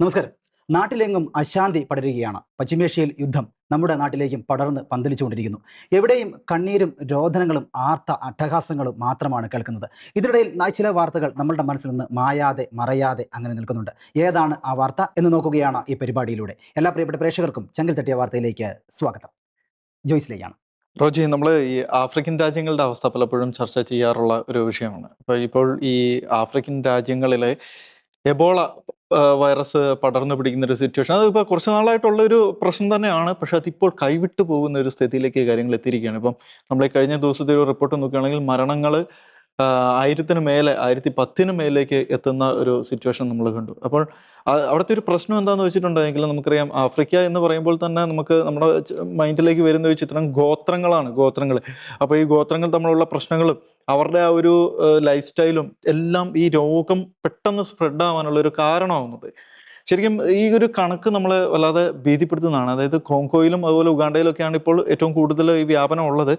നമസ്കാരം. നാട്ടിലെങ്ങും അശാന്തി പടരുകയാണ്. പശ്ചിമേഷ്യയിൽ യുദ്ധം നമ്മുടെ നാട്ടിലേക്കും പടർന്ന് പന്തലിച്ചുകൊണ്ടിരിക്കുന്നു. എവിടെയും കണ്ണീരും രോദനങ്ങളും ആർത്ത അട്ടഹാസങ്ങളും മാത്രമാണ് കേൾക്കുന്നത്. ഇതിനിടയിൽ ചില വാർത്തകൾ നമ്മളുടെ മനസ്സിൽ നിന്ന് മായാതെ മറയാതെ അങ്ങനെ നിൽക്കുന്നുണ്ട്. ഏതാണ് ആ വാർത്ത എന്ന് നോക്കുകയാണ് ഈ പരിപാടിയിലൂടെ. എല്ലാ പ്രിയപ്പെട്ട പ്രേക്ഷകർക്കും ചെങ്കൽ തട്ടിയ വാർത്തയിലേക്ക് സ്വാഗതം. ജോയ്സിലേക്കാണ്. റോജി, നമ്മൾ ഈ ആഫ്രിക്കൻ രാജ്യങ്ങളുടെ അവസ്ഥ പലപ്പോഴും ചർച്ച ചെയ്യാറുള്ള ഒരു വിഷയമാണ്. ഇപ്പോൾ ഈ ആഫ്രിക്കൻ രാജ്യങ്ങളിലെ എബോള വൈറസ് പടർന്നു പിടിക്കുന്ന ഒരു സിറ്റുവേഷൻ, അതിപ്പോൾ കുറച്ച് നാളായിട്ടുള്ള ഒരു പ്രശ്നം തന്നെയാണ്. പക്ഷെ അതിപ്പോൾ കൈവിട്ടു പോകുന്ന ഒരു സ്ഥിതിയിലേക്ക് കാര്യങ്ങൾ എത്തിയിരിക്കുകയാണ്. ഇപ്പം നമ്മൾ ഈ കഴിഞ്ഞ ദിവസത്തെ ഒരു റിപ്പോർട്ട് നോക്കുകയാണെങ്കിൽ മരണങ്ങൾ 1000-ന് മേലെ 1010-ന് മേലേക്ക് എത്തുന്ന ഒരു സിറ്റുവേഷൻ നമ്മൾ കണ്ടു. അപ്പോൾ അവിടുത്തെ ഒരു പ്രശ്നം എന്താണെന്ന് വെച്ചിട്ടുണ്ടെങ്കിൽ, നമുക്കറിയാം ആഫ്രിക്ക എന്ന് പറയുമ്പോൾ തന്നെ നമുക്ക് നമ്മുടെ മൈൻഡിലേക്ക് വരുന്ന ഒരു ചിത്രം ഗോത്രങ്ങൾ. അപ്പോൾ ഈ ഗോത്രങ്ങൾ തമ്മിലുള്ള പ്രശ്നങ്ങളും അവരുടെ ആ ഒരു ലൈഫ് സ്റ്റൈലും എല്ലാം ഈ രോഗം പെട്ടെന്ന് സ്പ്രെഡ് ആവാനുള്ള ഒരു കാരണമാവുന്നത്. ശരിക്കും ഈ ഒരു കണക്ക് നമ്മളെ വല്ലാതെ ഭീതിപ്പെടുത്തുന്നതാണ്. അതായത് കോങ്കോയിലും അതുപോലെ ഉഗാണ്ടയിലൊക്കെയാണ് ഇപ്പോൾ ഏറ്റവും കൂടുതൽ ഈ വ്യാപനം ഉള്ളത്.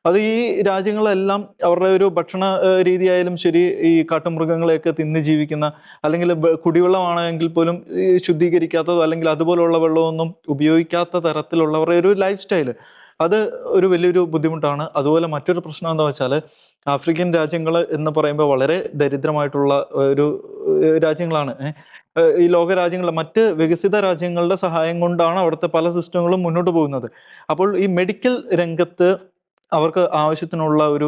അത് ഈ രാജ്യങ്ങളെല്ലാം അവരുടെ ഒരു ഭക്ഷണ രീതിയായാലും ശരി, ഈ കാട്ടുമൃഗങ്ങളെയൊക്കെ തിന്ന് ജീവിക്കുന്ന, അല്ലെങ്കിൽ കുടിവെള്ളമാണെങ്കിൽ പോലും ഈ ശുദ്ധീകരിക്കാത്തതോ അല്ലെങ്കിൽ അതുപോലുള്ള വെള്ളമൊന്നും ഉപയോഗിക്കാത്ത തരത്തിലുള്ള അവരുടെ ഒരു ലൈഫ് സ്റ്റൈല്, അത് ഒരു വലിയൊരു ബുദ്ധിമുട്ടാണ്. അതുപോലെ മറ്റൊരു പ്രശ്നം എന്താ വെച്ചാൽ, ആഫ്രിക്കൻ രാജ്യങ്ങൾ എന്ന് പറയുമ്പോൾ വളരെ ദരിദ്രമായിട്ടുള്ള ഒരു രാജ്യങ്ങളാണ്. ഈ ലോക രാജ്യങ്ങളിലെ മറ്റ് വികസിത രാജ്യങ്ങളുടെ സഹായം കൊണ്ടാണ് അവിടുത്തെ പല സിസ്റ്റങ്ങളും മുന്നോട്ട് പോകുന്നത്. അപ്പോൾ ഈ മെഡിക്കൽ രംഗത്ത് അവർക്ക് ആവശ്യത്തിനുള്ള ഒരു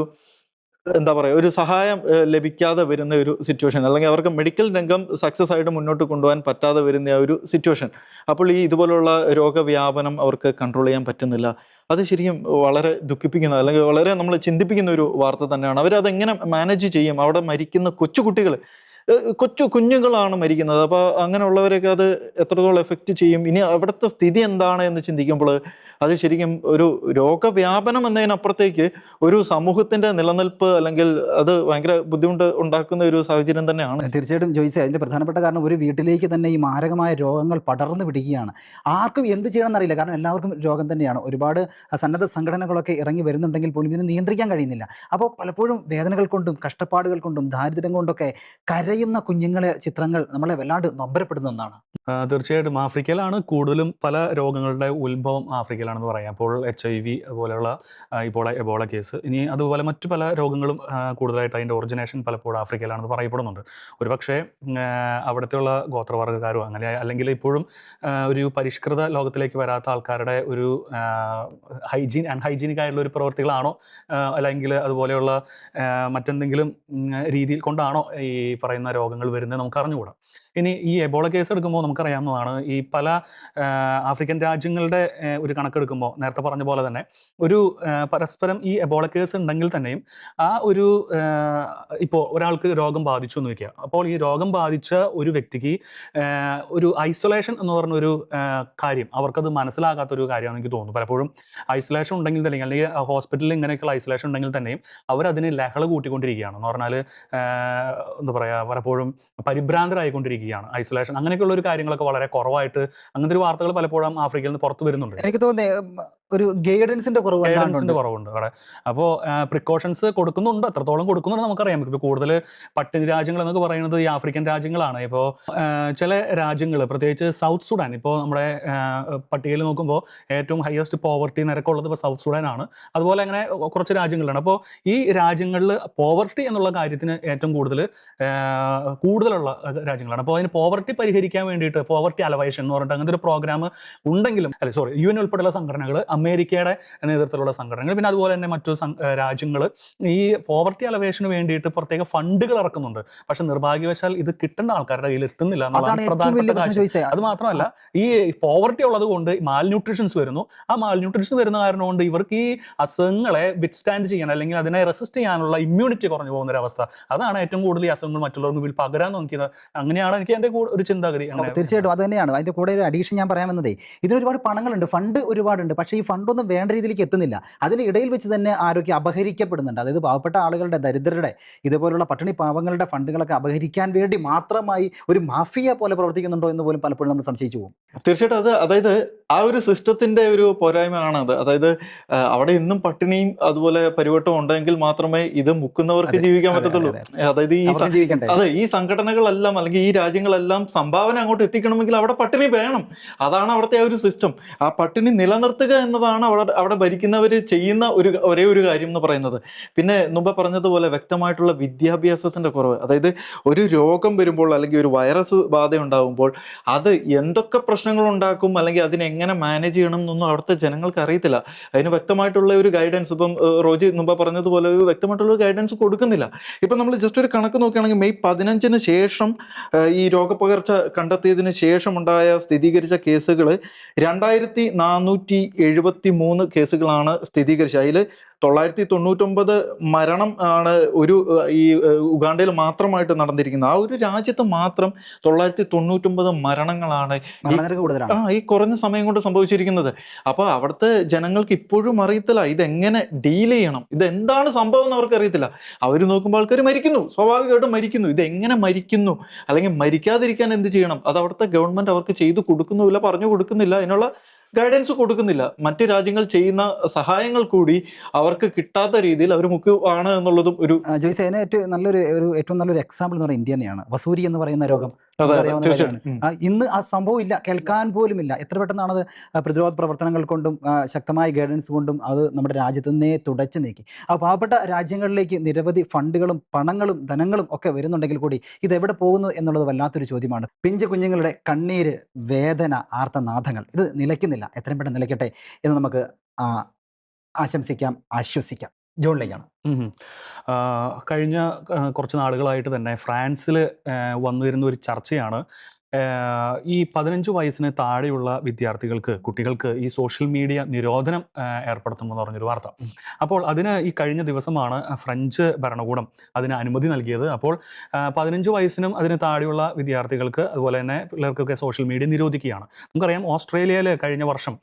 എന്താ പറയുക, ഒരു സഹായം ലഭിക്കാതെ വരുന്ന ഒരു സിറ്റുവേഷൻ, അല്ലെങ്കിൽ അവർക്ക് മെഡിക്കൽ രംഗം സക്സസ് ആയിട്ട് മുന്നോട്ട് കൊണ്ടുപോകാൻ പറ്റാതെ വരുന്ന ആ ഒരു സിറ്റുവേഷൻ. അപ്പോൾ ഈ ഇതുപോലുള്ള രോഗവ്യാപനം അവർക്ക് കൺട്രോൾ ചെയ്യാൻ പറ്റുന്നില്ല. അത് ശരിക്കും വളരെ ദുഃഖിപ്പിക്കുന്ന, അല്ലെങ്കിൽ വളരെ നമ്മൾ ചിന്തിപ്പിക്കുന്ന ഒരു വാർത്ത തന്നെയാണ്. അവരതെങ്ങനെ മാനേജ് ചെയ്യും? അവിടെ മരിക്കുന്ന കൊച്ചുകുട്ടികൾ, കുഞ്ഞുങ്ങളാണ് മരിക്കുന്നത്. അപ്പോൾ അങ്ങനെയുള്ളവരൊക്കെ അത് എത്രത്തോളം എഫക്റ്റ് ചെയ്യും? ഇനി അവിടുത്തെ സ്ഥിതി എന്താണ് എന്ന് ചിന്തിക്കുമ്പോൾ അത് ശരിക്കും ഒരു രോഗവ്യാപനം എന്നതിനപ്പുറത്തേക്ക് ഒരു സമൂഹത്തിന്റെ നിലനിൽപ്പ്, അല്ലെങ്കിൽ അത് ഭയങ്കര ബുദ്ധിമുട്ട് ഉണ്ടാക്കുന്ന ഒരു സാഹചര്യം തന്നെയാണ്. തീർച്ചയായിട്ടും ജോയ്സെ, അതിൻ്റെ പ്രധാനപ്പെട്ട കാരണം ഒരു വീട്ടിലേക്ക് തന്നെ ഈ മാരകമായ രോഗങ്ങൾ പടർന്നു പിടിക്കുകയാണ്. ആർക്കും എന്ത് ചെയ്യണമെന്ന് അറിയില്ല. കാരണം എല്ലാവർക്കും രോഗം തന്നെയാണ്. ഒരുപാട് സന്നദ്ധ സംഘടനകളൊക്കെ ഇറങ്ങി വരുന്നുണ്ടെങ്കിൽ പോലും ഇതിനെ നിയന്ത്രിക്കാൻ കഴിയുന്നില്ല. അപ്പോൾ പലപ്പോഴും വേദനകൾ കൊണ്ടും കഷ്ടപ്പാടുകൾ കൊണ്ടും ദാരിദ്ര്യം കൊണ്ടൊക്കെ കരയുന്ന കുഞ്ഞുങ്ങളെ ചിത്രങ്ങൾ നമ്മളെ വല്ലാണ്ട് നൊമ്പരപ്പെടുന്ന ഒന്നാണ്. തീർച്ചയായിട്ടും ആഫ്രിക്കയിലാണ് കൂടുതലും പല രോഗങ്ങളുടെ ഉത്ഭവം ആഫ്രിക്കയിലാണെന്ന് പറയാം. അപ്പോൾ HIV പോലെയുള്ള എബോള കേസ്, ഇനി അതുപോലെ മറ്റു പല രോഗങ്ങളും കൂടുതലായിട്ട് അതിൻ്റെ ഒറിജിനേഷൻ പലപ്പോഴും ആഫ്രിക്കയിലാണെന്ന് പറയപ്പെടുന്നുണ്ട്. ഒരുപക്ഷെ അവിടുത്തെയുള്ള ഗോത്രവർഗ്ഗക്കാരോ അങ്ങനെ, അല്ലെങ്കിൽ ഇപ്പോഴും ഒരു പരിഷ്കൃത ലോകത്തിലേക്ക് വരാത്ത ആൾക്കാരുടെ ഒരു അൺഹൈജീനിക് ആയിട്ടുള്ള ഒരു പ്രവൃത്തികളാണോ, അല്ലെങ്കിൽ അതുപോലെയുള്ള മറ്റെന്തെങ്കിലും രീതിയിൽ കൊണ്ടാണോ ഈ പറയുന്ന രോഗങ്ങൾ വരുന്നത് നമുക്ക് അറിഞ്ഞുകൂടാ. ഇനി ഈ എബോള കേസ് എടുക്കുമ്പോൾ നമുക്കറിയാവുന്നതാണ്, ഈ പല ആഫ്രിക്കൻ രാജ്യങ്ങളുടെ ഒരു കണക്കെടുക്കുമ്പോൾ നേരത്തെ പറഞ്ഞ പോലെ തന്നെ ഒരു പരസ്പരം ഈ എബോള കേസ് ഉണ്ടെങ്കിൽ തന്നെയും ആ ഒരു ഇപ്പോൾ ഒരാൾക്ക് രോഗം ബാധിച്ചു എന്ന് വയ്ക്കുക. അപ്പോൾ ഈ രോഗം ബാധിച്ച ഒരു വ്യക്തിക്ക് ഒരു ഐസൊലേഷൻ എന്ന് പറഞ്ഞൊരു കാര്യം അവർക്കത് മനസ്സിലാകാത്തൊരു കാര്യമാണെന്ന് എനിക്ക് തോന്നുന്നു. പലപ്പോഴും ഐസൊലേഷൻ ഉണ്ടെങ്കിൽ തന്നെ, അല്ലെങ്കിൽ ഹോസ്പിറ്റലിൽ ഇങ്ങനെയൊക്കെയുള്ള ഐസൊലേഷൻ ഉണ്ടെങ്കിൽ തന്നെയും അവരതിന് ലഹള കൂട്ടിക്കൊണ്ടിരിക്കുകയാണ്. എന്ന് പറഞ്ഞാൽ എന്താ പറയുക, പലപ്പോഴും പരിഭ്രാന്തരായിക്കൊണ്ടിരിക്കുകയാണ്. ഐസൊലേഷൻ അങ്ങനെയൊക്കെയുള്ള ഒരു കാര്യങ്ങളൊക്കെ വളരെ കുറവായിട്ട്, അങ്ങനത്തെ ഒരു വാർത്തകൾ പലപ്പോഴും ആഫ്രിക്കയിൽ നിന്ന് പുറത്തു വരുന്നുണ്ട്. എനിക്ക് തോന്നുന്നത് ഒരു ഗൈഡൻസിന്റെ കുറവുണ്ട് അവിടെ. അപ്പോൾ പ്രിക്കോഷൻസ് കൊടുക്കുന്നുണ്ട്, എത്രത്തോളം കൊടുക്കുന്നുണ്ട് നമുക്കറിയാം. ഇപ്പോൾ കൂടുതൽ പട്ടിണി രാജ്യങ്ങൾ എന്നൊക്കെ പറയുന്നത് ഈ ആഫ്രിക്കൻ രാജ്യങ്ങളാണ്. ഇപ്പോൾ ചില രാജ്യങ്ങൾ, പ്രത്യേകിച്ച് സൗത്ത് സുഡാൻ, ഇപ്പോൾ നമ്മുടെ പട്ടികയിൽ നോക്കുമ്പോൾ ഏറ്റവും ഹയസ്റ്റ് പോവർട്ടി നിരക്കുള്ളത് ഇപ്പോൾ സൗത്ത് സുഡാൻ ആണ്. അതുപോലെ അങ്ങനെ കുറച്ച് രാജ്യങ്ങളിലാണ്. അപ്പോൾ ഈ രാജ്യങ്ങളിൽ പോവർട്ടി എന്നുള്ള കാര്യത്തിന് ഏറ്റവും കൂടുതലുള്ള രാജ്യങ്ങളാണ്. അപ്പോൾ അതിന് പോവർട്ടി പരിഹരിക്കാൻ വേണ്ടിയിട്ട് പോവർട്ടി അലവൈഷൻ എന്ന് പറഞ്ഞിട്ട് അങ്ങനത്തെ ഒരു പ്രോഗ്രാം ഉണ്ടെങ്കിലും, UN ഉൾപ്പെടെയുള്ള സംഘടനകൾ, അമേരിക്കയുടെ നേതൃത്വത്തിലുള്ള സംഘടനകൾ, പിന്നെ അതുപോലെ തന്നെ മറ്റു രാജ്യങ്ങൾ ഈ പോവർട്ടി അലവേഷന് വേണ്ടിയിട്ട് പ്രത്യേക ഫണ്ടുകൾ ഇറക്കുന്നുണ്ട്. പക്ഷെ നിർഭാഗ്യവശാൽ ഇത് കിട്ടേണ്ട ആൾക്കാരുടെ കയ്യിൽ എത്തുന്നില്ല എന്നുള്ളതാണ് പ്രധാനപ്പെട്ട കാര്യം. അത് മാത്രമല്ല, ഈ പോവർട്ടി ഉള്ളത് കൊണ്ട് മാൽന്യൂട്രീഷൻസ് വരുന്നു. ആ മാൽന്യൂട്രീഷൻ വരുന്ന കാരണം കൊണ്ട് ഇവർക്ക് ഈ അസുഖങ്ങളെ വിത്ത്സ്റ്റാൻഡ് ചെയ്യാൻ, അല്ലെങ്കിൽ അതിനെ റെസിസ്റ്റ് ചെയ്യാനുള്ള ഇമ്മ്യൂണിറ്റി കുറഞ്ഞു പോകുന്ന ഒരു അവസ്ഥ. അതാണ് ഏറ്റവും കൂടുതൽ ഈ അസുഖങ്ങൾ മറ്റുള്ളവർക്ക് പകരാൻ നോക്കിയത്. അങ്ങനെയാണ് എനിക്ക് എൻ്റെ ഒരു ചിന്താഗതി. തീർച്ചയായിട്ടും അത് തന്നെയാണ്. അതിൻ്റെ കൂടെ ഒരു അഡീഷൻ ഞാൻ പറയാൻ വന്നതേ, ഇതിന് ഒരുപാട് പണങ്ങളുണ്ട്, ഫണ്ട് ഒരുപാടുണ്ട്. പക്ഷേ ഈ ഫണ്ടൊന്നും വേണ്ട രീതിയിലേക്ക് എത്തുന്നില്ല. അതിനിടയിൽ വെച്ച് തന്നെ ആരോഗ്യം അപഹരിക്കപ്പെടുന്നുണ്ട്. അതായത് പാവപ്പെട്ട ആളുകളുടെ, ദരിദ്രരുടെ, ഇതുപോലുള്ള പട്ടിണി പാവങ്ങളുടെ ഫണ്ടുകളൊക്കെ അപഹരിക്കാൻ വേണ്ടി മാത്രമായി ഒരു മാഫിയ പോലെ പ്രവർത്തിക്കുന്നുണ്ടോ എന്ന് പോലും പലപ്പോഴും നമ്മൾ സംശയിച്ചു പോകും. തീർച്ചയായിട്ടും അതായത് ആ ഒരു സിസ്റ്റത്തിന്റെ ഒരു പോരായ്മയാണ് അത്. അതായത് അവിടെ ഇന്നും പട്ടിണിയും അതുപോലെ പരിവട്ടവും ഉണ്ടെങ്കിൽ മാത്രമേ ഇത് മുക്കുന്നവർക്ക് അതെ, ജീവിക്കാൻ അതെ, പറ്റത്തുള്ളൂ. അതെ. അതായത് അവർക്കും ജീവിക്കണ്ടേ? അതെ, ഈ സംഘടനകളെല്ലാം അല്ലെങ്കിൽ ഈ രാജ്യങ്ങളെല്ലാം സംഭാവന അങ്ങോട്ട് എത്തിക്കണമെങ്കിൽ അവിടെ പട്ടിണി വേണം. അതാണ് അവിടുത്തെ ആ ഒരു സിസ്റ്റം. ആ പട്ടിണി നിലനിർത്തുക എന്നതാണ് അവിടെ ഭരിക്കുന്നവർ ചെയ്യുന്ന ഒരേ ഒരു കാര്യം എന്ന് പറയുന്നത്. പിന്നെ മുമ്പ് പറഞ്ഞതുപോലെ വ്യക്തമായിട്ടുള്ള വിദ്യാഭ്യാസത്തിന്റെ കുറവ്. അതായത് ഒരു രോഗം വരുമ്പോൾ അല്ലെങ്കിൽ ഒരു വൈറസ് ബാധ ഉണ്ടാകുമ്പോൾ അത് എന്തൊക്കെ പ്രശ്നങ്ങൾ ഉണ്ടാക്കും അല്ലെങ്കിൽ അതിനെങ്ങനെ മാനേജ് ചെയ്യണം എന്നൊന്നും അവിടുത്തെ ജനങ്ങൾക്ക് അറിയത്തില്ല. അതിന് വ്യക്തമായിട്ടുള്ള ഒരു ഗൈഡൻസ് ഇപ്പം റോജി മുമ്പ് പറഞ്ഞതുപോലെ ഒരു വ്യക്തമായിട്ടുള്ള ഗൈഡൻസ് കൊടുക്കുന്നില്ല. ഇപ്പം നമ്മൾ ജസ്റ്റ് ഒരു കണക്ക് നോക്കുകയാണെങ്കിൽ മെയ് 15 ശേഷം ഈ രോഗപകർച്ച കണ്ടെത്തിയതിന് ശേഷം ഉണ്ടായ സ്ഥിരീകരിച്ച കേസുകൾ 2473 കേസുകളാണ് സ്ഥിരീകരിച്ചത്. അതിൽ 999 മരണം ആണ് ഈ ഉഗാണ്ടയിൽ മാത്രമായിട്ട് നടന്നിരിക്കുന്നത്. ആ ഒരു രാജ്യത്ത് മാത്രം 999 മരണങ്ങളാണ് മരണനിരക്ക് കൂടുതലാണ്. ഈ കുറഞ്ഞ സമയം കൊണ്ട് സംഭവിച്ചിരിക്കുന്നത്. അപ്പൊ അവിടുത്തെ ജനങ്ങൾക്ക് ഇപ്പോഴും അറിയത്തില്ല ഇതെങ്ങനെ ഡീൽ ചെയ്യണം, ഇതെന്താണ് സംഭവം എന്ന് അവർക്ക് അറിയത്തില്ല. അവർ നോക്കുമ്പോൾ ആൾക്കാർ മരിക്കുന്നു, സ്വാഭാവികമായിട്ടും മരിക്കുന്നു. ഇതെങ്ങനെ മരിക്കുന്നു അല്ലെങ്കിൽ മരിക്കാതിരിക്കാൻ എന്ത് ചെയ്യണം, അത് അവിടുത്തെ ഗവൺമെന്റ് അവർക്ക് ചെയ്തു കൊടുക്കുന്നില്ല, പറഞ്ഞു കൊടുക്കുന്നില്ല, അതിനുള്ള ഗൈഡൻസ് കൊടുക്കുന്നില്ല. മറ്റു രാജ്യങ്ങൾ ചെയ്യുന്ന സഹായങ്ങൾ കൂടി അവർക്ക് കിട്ടാത്ത രീതിയിൽ അവർ മുക്കുവാണ് എന്നുള്ളതും ഒരു ജോയ്സ്, അതിന് ഏറ്റവും നല്ലൊരു എക്സാമ്പിൾ എന്ന് പറയുന്നത് ഇന്ത്യ തന്നെയാണ്. വസൂരി എന്ന് പറയുന്ന രോഗം അതെ നമുക്കറിയാവുന്ന കാര്യമാണ്. തീർച്ചയായിട്ടും. ഇന്ന് ആ സംഭവം ഇല്ല, കേൾക്കാൻ പോലും ഇല്ല. എത്ര പെട്ടെന്നാണത് പ്രതിരോധ പ്രവർത്തനങ്ങൾ കൊണ്ടും ശക്തമായ ഗൈഡൻസ് കൊണ്ടും അത് നമ്മുടെ രാജ്യത്ത് നിന്നേ തുടച്ചു നീക്കി. ആ പാവപ്പെട്ട രാജ്യങ്ങളിലേക്ക് നിരവധി ഫണ്ടുകളും പണങ്ങളും ധനങ്ങളും ഒക്കെ വരുന്നുണ്ടെങ്കിൽ കൂടി ഇതെവിടെ പോകുന്നു എന്നുള്ളത് വല്ലാത്തൊരു ചോദ്യമാണ്. പിഞ്ചു കുഞ്ഞുങ്ങളുടെ കണ്ണീര്, വേദന, ആർത്തനാദങ്ങൾ ഇത് നിലയ്ക്കുന്നില്ല. എത്രയും പെട്ടെന്ന് നിലയ്ക്കട്ടെ എന്ന് നമുക്ക് ആശംസിക്കാം, ആശ്വസിക്കാം. ജോണിലേക്കാണ്. കഴിഞ്ഞ കുറച്ച് നാളുകളായിട്ട് തന്നെ ഫ്രാൻസിൽ വന്നു വരുന്ന ഒരു ചർച്ചയാണ് ഈ 15 വയസ്സിന് താഴെയുള്ള കുട്ടികൾക്ക് ഈ സോഷ്യൽ മീഡിയ നിരോധനം ഏർപ്പെടുത്തുമെന്ന് പറഞ്ഞൊരു വാർത്ത. അപ്പോൾ അതിന് ഈ കഴിഞ്ഞ ദിവസമാണ് ഫ്രഞ്ച് ഭരണകൂടം അതിന് അനുമതി നൽകിയത്. അപ്പോൾ 15 വയസ്സിനും അതിന് താഴെയുള്ള വിദ്യാർത്ഥികൾക്ക് അതുപോലെ തന്നെ പിള്ളേർക്കൊക്കെ സോഷ്യൽ മീഡിയ നിരോധിക്കുകയാണ്. നമുക്കറിയാം ഓസ്ട്രേലിയയിൽ കഴിഞ്ഞ വർഷം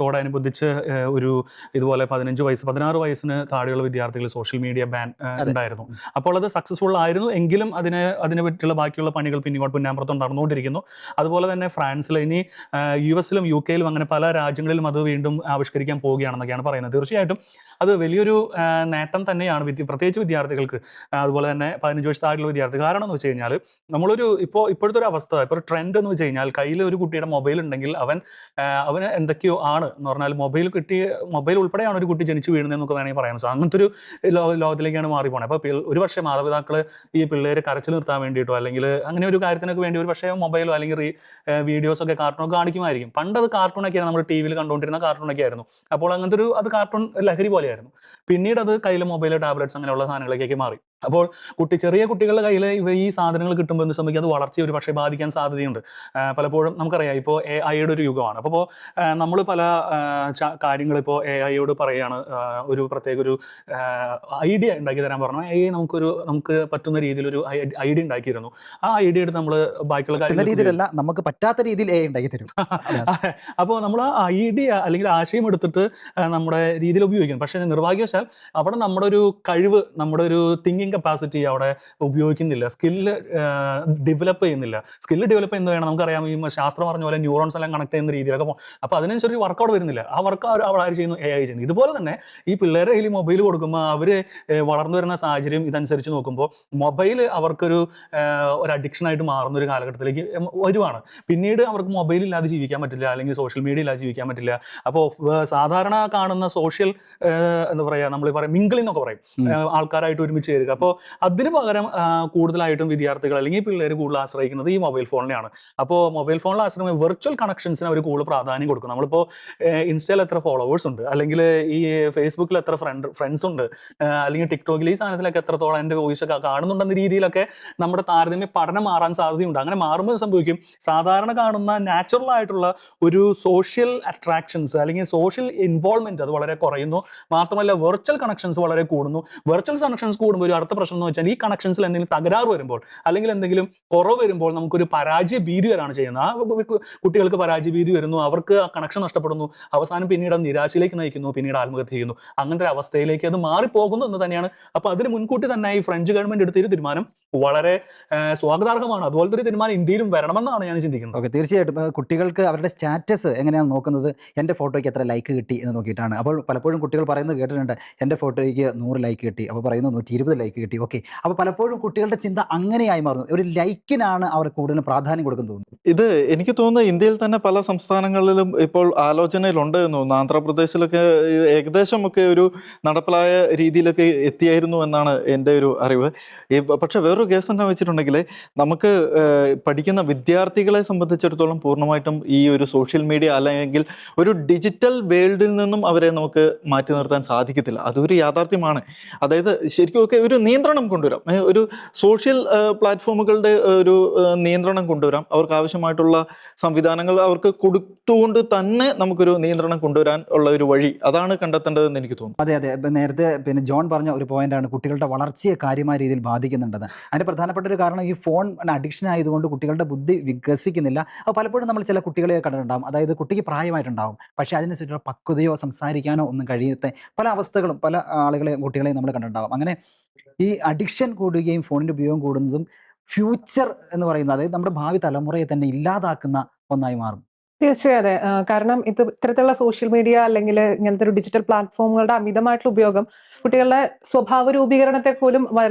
തോടനുബന്ധിച്ച് ഒരു ഇതുപോലെ 16 വയസ്സിന് താഴെയുള്ള വിദ്യാർത്ഥികൾ സോഷ്യൽ മീഡിയ ബാൻ ഉണ്ടായിരുന്നു. അപ്പോൾ അത് സക്സസ്ഫുൾ ആയിരുന്നു എങ്കിലും അതിനെ പറ്റിയുള്ള ബാക്കിയുള്ള പണികൾ പിന്നാമ്പുറത്തും നടന്നുകൊണ്ടിരിക്കുന്നു. അതുപോലെ തന്നെ ഫ്രാൻസിൽ, ഇനി US-ലും UK-ലും അങ്ങനെ പല രാജ്യങ്ങളിലും അത് വീണ്ടും ആവിഷ്കരിക്കാൻ പോവുകയാണെന്നൊക്കെയാണ് പറയുന്നത്. തീർച്ചയായിട്ടും അത് വലിയൊരു നേട്ടം തന്നെയാണ് പ്രത്യേകിച്ച് വിദ്യാർത്ഥികൾക്ക്, അതുപോലെ തന്നെ 15 വയസ്സ് താഴെയുള്ള വിദ്യാർത്ഥികൾ. കാരണം എന്ന് വെച്ച് കഴിഞ്ഞാൽ ഇപ്പോഴത്തെ ഒരു അവസ്ഥ, ഇപ്പോൾ ഒരു ട്രെൻഡ് എന്ന് വെച്ച് കഴിഞ്ഞാൽ കയ്യിൽ ഒരു കുട്ടിയുടെ മൊബൈൽ ഉണ്ടെങ്കിൽ അവന് എന്തൊക്കെയോ ആണ് എന്ന് പറഞ്ഞാൽ മൊബൈൽ ഉൾപ്പെടെയാണ് ഒരു കുട്ടി ജനിച്ചു വീഴുന്നതെന്നൊക്കെ വേണമെങ്കിൽ പറയാം. സോ അങ്ങനത്തെ ഒരു ലോകത്തിലേക്കാണ് മാറി പോകുന്നത്. അപ്പോൾ ഒരു പക്ഷേ മാതാപിതാക്കൾ ഈ പിള്ളേരെ കരച്ചിൽ നിർത്താൻ വേണ്ടിയിട്ടോ അല്ലെങ്കിൽ അങ്ങനെ ഒരു കാര്യത്തിനൊക്കെ വേണ്ടി ഒരു പക്ഷേ മൊബൈലോ അല്ലെങ്കിൽ വീഡിയോസൊക്കെ കാർട്ടൂണൊക്കെ കാണിക്കുമായിരിക്കും. പണ്ട് അത് കാർട്ടൂണൊക്കെയാണ്, നമ്മൾ TV-യിൽ കണ്ടുകൊണ്ടിരുന്ന കാർട്ടൂണൊക്കെ ആയിരുന്നു. അപ്പോൾ അങ്ങനത്തെ അത് കാർട്ടൂൺ ലഹരി പോലെയായിരുന്നു. പിന്നീട് അത് കയ്യിൽ മൊബൈൽ, ടാബ്ലറ്റ്സ് അങ്ങനെയുള്ള സാധനങ്ങളിലേക്കൊക്കെ മാറി. അപ്പോൾ ചെറിയ കുട്ടികളുടെ കയ്യിൽ ഈ സാധനങ്ങൾ കിട്ടുമ്പോൾ എന്ത് സംഭവിക്കും, അത് വളർച്ചയെ ഒരു പക്ഷേ ബാധിക്കാൻ സാധ്യതയുണ്ട്. പലപ്പോഴും നമുക്കറിയാം ഇപ്പോൾ AI-യുടെ ഒരു യുഗമാണ്. അപ്പോൾ നമ്മൾ പല കാര്യങ്ങൾ ഇപ്പോൾ AI-യോട് പറയുകയാണ്, ഒരു പ്രത്യേക ഒരു ഐഡിയ ഉണ്ടാക്കി തരാൻ പറഞ്ഞു. AI നമുക്ക് പറ്റുന്ന രീതിയിൽ ഒരു ഐഡിയ ഉണ്ടാക്കിയിരുന്നു. ആ ഐഡിയ എടുത്ത് നമ്മൾ ബാക്കിയുള്ള രീതിയിലല്ല, നമുക്ക് പറ്റാത്ത രീതിയിൽ ഉണ്ടാക്കി തരും. അപ്പോൾ നമ്മൾ ആ ഐഡിയ അല്ലെങ്കിൽ ആശയം എടുത്തിട്ട് നമ്മുടെ രീതിയിൽ ഉപയോഗിക്കണം. പക്ഷേ നിർഭാഗ്യവശാൽ അവിടെ നമ്മുടെ ഒരു കഴിവ്, നമ്മുടെ ഒരു തിങ്കിങ് കപ്പാസിറ്റി അവിടെ ഉപയോഗിക്കുന്നില്ല. സ്കില്ല് ഡെവലപ്പ് ചെയ്യുന്നില്ല. സ്കില്ല് ഡെവലപ്പ് ചെയ്യുന്നത് വേണം. നമുക്കറിയാം ഈ ശാസ്ത്രം പറഞ്ഞ പോലെ ന്യൂറോൺസ് എല്ലാം കണക്ട് ചെയ്യുന്ന രീതിയിലൊക്കെ പോകും. അപ്പോൾ അതിനനുസരിച്ച് വർക്കൗട്ട് വരുന്നില്ല. ആ വർക്ക് അവിടെ ആര് ചെയ്യുന്നു? AI ചെയ്യുന്നു. ഇതുപോലെ തന്നെ ഈ പിള്ളേരെ കയ്യിൽ മൊബൈൽ കൊടുക്കുമ്പോൾ അവർ വളർന്നു വരുന്ന സാഹചര്യം ഇതനുസരിച്ച് നോക്കുമ്പോൾ മൊബൈൽ അവർക്കൊരു അഡിക്ഷനായിട്ട് മാറുന്ന ഒരു കാലഘട്ടത്തിലേക്ക് വരുവാണ്. പിന്നീട് അവർക്ക് മൊബൈൽ ഇല്ലാതെ ജീവിക്കാൻ പറ്റില്ല, അല്ലെങ്കിൽ സോഷ്യൽ മീഡിയ ഇല്ലാതെ ജീവിക്കാൻ പറ്റില്ല. അപ്പോൾ സാധാരണ കാണുന്ന സോഷ്യൽ എന്താ പറയുക, നമ്മൾ പറയും മിങ്കിൾ എന്നൊക്കെ പറയും, ആൾക്കാരായിട്ട് ഒരുമിച്ച് ചേരുക. അപ്പോൾ അതിന് പകരം കൂടുതലായിട്ടും വിദ്യാർത്ഥികൾ അല്ലെങ്കിൽ പിള്ളേർ കൂടുതൽ ആശ്രയിക്കുന്നത് ഈ മൊബൈൽ ഫോണിനെയാണ്. അപ്പോൾ മൊബൈൽ ഫോണിൽ ആശ്രയിക്കുന്ന വെർച്വൽ കണക്ഷൻസിന് അവർ കൂടുതൽ പ്രാധാന്യം കൊടുക്കും. നമ്മളിപ്പോൾ ഇൻസ്റ്റയിൽ എത്ര ഫോളോവേഴ്സ് ഉണ്ട്, അല്ലെങ്കിൽ ഈ ഫേസ്ബുക്കിൽ എത്ര ഫ്രണ്ട്സ് ഉണ്ട്, അല്ലെങ്കിൽ ടിക്ടോക്കിൽ ഈ സാധനത്തിലൊക്കെ എത്രത്തോളം എൻ്റെ വോയിസ് ഒക്കെ കാണുന്നുണ്ടെന്ന രീതിയിലൊക്കെ നമ്മുടെ താരതമ്യ പഠനം മാറാൻ സാധ്യതയുണ്ട്. അങ്ങനെ മാറുമ്പോൾ സംഭവിക്കും, സാധാരണ കാണുന്ന നാച്ചുറൽ ആയിട്ടുള്ള ഒരു സോഷ്യൽ അട്രാക്ഷൻസ് അല്ലെങ്കിൽ സോഷ്യൽ ഇൻവോൾവ്മെന്റ് അത് വളരെ കുറയുന്നു. മാത്രമല്ല വെർച്വൽ കണക്ഷൻസ് വളരെ കൂടുന്നു. വെർച്വൽ കണക്ഷൻസ് കൂടുമ്പോൾ ഒരു യഥാർത്ഥ പ്രശ്നം എന്ന് വെച്ചാൽ ഈ കണക്ഷൻസിൽ എന്തെങ്കിലും തകരാറ് വരുമ്പോൾ അല്ലെങ്കിൽ എന്തെങ്കിലും കുറവ് വരുമ്പോൾ നമുക്കൊരു പരാജയ ഭീതി വരാണ് ചെയ്യുന്നത്. കുട്ടികൾക്ക് പരാജയ ഭീതി വരുന്നു, അവർക്ക് ആ കണക്ഷൻ നഷ്ടപ്പെടുന്നു, അവസാനം പിന്നീട് അത് നിരാശയിലേക്ക് നയിക്കുന്നു, പിന്നീട് ആത്മഹത്യ ചെയ്യുന്നു. അങ്ങനത്തെ ഒരു അവസ്ഥയിലേക്ക് അത് മാറിപ്പോകുന്നു എന്ന് തന്നെയാണ്. അപ്പൊ അതിന് മുൻകൂട്ടി തന്നെ ഈ ഫ്രഞ്ച് ഗവൺമെന്റ് എടുത്തൊരു തീരുമാനം വളരെ സ്വാഗതാർഹമാണ്. അതുപോലത്തെ ഒരു തീരുമാനം ഇന്ത്യയിലും വരണമെന്നാണ് ഞാൻ ചിന്തിക്കുന്നത്. ഓക്കെ, തീർച്ചയായിട്ടും കുട്ടികൾക്ക് അവരുടെ സ്റ്റാറ്റസ് എങ്ങനെയാണ് നോക്കുന്നത്, എൻ്റെ ഫോട്ടോയ്ക്ക് എത്ര ലൈക്ക് കിട്ടി എന്ന് നോക്കിയിട്ടാണ്. അപ്പോൾ പലപ്പോഴും കുട്ടികൾ പറയുന്നത് കേട്ടിട്ടുണ്ട്, എൻ്റെ ഫോട്ടോയ്ക്ക് 100 ലൈക്ക് കിട്ടി, അപ്പോൾ പറയുന്നു 120 ലൈക്ക് കിട്ടി. ഓക്കെ, അപ്പോൾ പലപ്പോഴും കുട്ടികളുടെ ചിന്ത അങ്ങനെയായി മാറുന്നു, ഒരു ലൈക്കിനാണ് അവർ കൂടുതലും പ്രാധാന്യം കൊടുക്കുന്നത് തോന്നുന്നു. ഇത് എനിക്ക് തോന്നുന്നു ഇന്ത്യയിൽ തന്നെ പല സംസ്ഥാനങ്ങളിലും ഇപ്പോൾ ആലോചനയിലുണ്ട് എന്ന് തോന്നുന്നു. ആന്ധ്രാപ്രദേശിലൊക്കെ ഏകദേശം ഒക്കെ ഒരു നടപ്പിലായ രീതിയിലൊക്കെ എത്തിയായിരുന്നു എന്നാണ് എൻ്റെ ഒരു അറിവ്. പക്ഷെ വേറൊരു കേസ് എന്താ വെച്ചിട്ടുണ്ടെങ്കിൽ, നമുക്ക് പഠിക്കുന്ന വിദ്യാർത്ഥികളെ സംബന്ധിച്ചിടത്തോളം പൂർണ്ണമായിട്ടും ഈ ഒരു സോഷ്യൽ മീഡിയ അല്ലെങ്കിൽ ഒരു ഡിജിറ്റൽ വേൾഡിൽ നിന്നും അവരെ നമുക്ക് മാറ്റി നിർത്താൻ സാധിക്കത്തില്ല. അതൊരു യാഥാർത്ഥ്യമാണ്. അതായത് ശരിക്കും ഒക്കെ ഒരു നിയന്ത്രണം കൊണ്ടുവരാം, ഒരു സോഷ്യൽ പ്ലാറ്റ്ഫോമുകളുടെ ഒരു നിയന്ത്രണം കൊണ്ടുവരാം. അവർക്ക് ആവശ്യമായിട്ടുള്ള സംവിധാനങ്ങൾ അവർക്ക് കൊടുത്തുകൊണ്ട് തന്നെ നമുക്കൊരു നിയന്ത്രണം കൊണ്ടുവരാൻ ഉള്ള ഒരു വഴി അതാണ് കണ്ടെത്തേണ്ടതെന്ന് എനിക്ക് തോന്നുന്നു. അതെ അതെ, നേരത്തെ ജോൺ പറഞ്ഞ ഒരു പോയിന്റാണ് കുട്ടികളുടെ വളർച്ചയെ കാര്യമായ രീതിയിൽ ബാധിക്കുന്നുണ്ടെന്ന്. അതിന് പ്രധാനപ്പെട്ട ഒരു കാരണം ഈ ഫോൺ അഡിക്ഷൻ ആയതുകൊണ്ട് കുട്ടികളുടെ ബുദ്ധി വികസിക്കുന്നില്ല. അപ്പോൾ പലപ്പോഴും നമ്മൾ ചില കുട്ടികളെ കണ്ടിട്ടുണ്ടാകും, അതായത് കുട്ടിക്ക് പ്രായമായിട്ടുണ്ടാകും, പക്ഷേ അതിനനുസരിച്ചുള്ള പക്വതയോ സംസാരിക്കാനോ ഒന്നും കഴിയാത്ത പല അവസ്ഥകളും പല കുട്ടികളെയും നമ്മൾ കണ്ടിട്ടുണ്ടാകും. അങ്ങനെ ഈ അഡിക്ഷൻ കൂടുകയും ഫോണിൻ്റെ ഉപയോഗം കൂടുന്നതും ഫ്യൂച്ചർ എന്ന് പറയുന്നത്, അതായത് നമ്മുടെ ഭാവി തലമുറയെ തന്നെ ഇല്ലാതാക്കുന്ന ഒന്നായി മാറും. തീർച്ചയായും അതെ. കാരണം ഇത്തരത്തിലുള്ള സോഷ്യൽ മീഡിയ അല്ലെങ്കിൽ ഇങ്ങനത്തെ ഒരു ഡിജിറ്റൽ പ്ലാറ്റ്ഫോമുകളുടെ അമിതമായിട്ടുള്ള ഉപയോഗം കുട്ടികളുടെ സ്വഭാവ രൂപീകരണത്തെ പോലും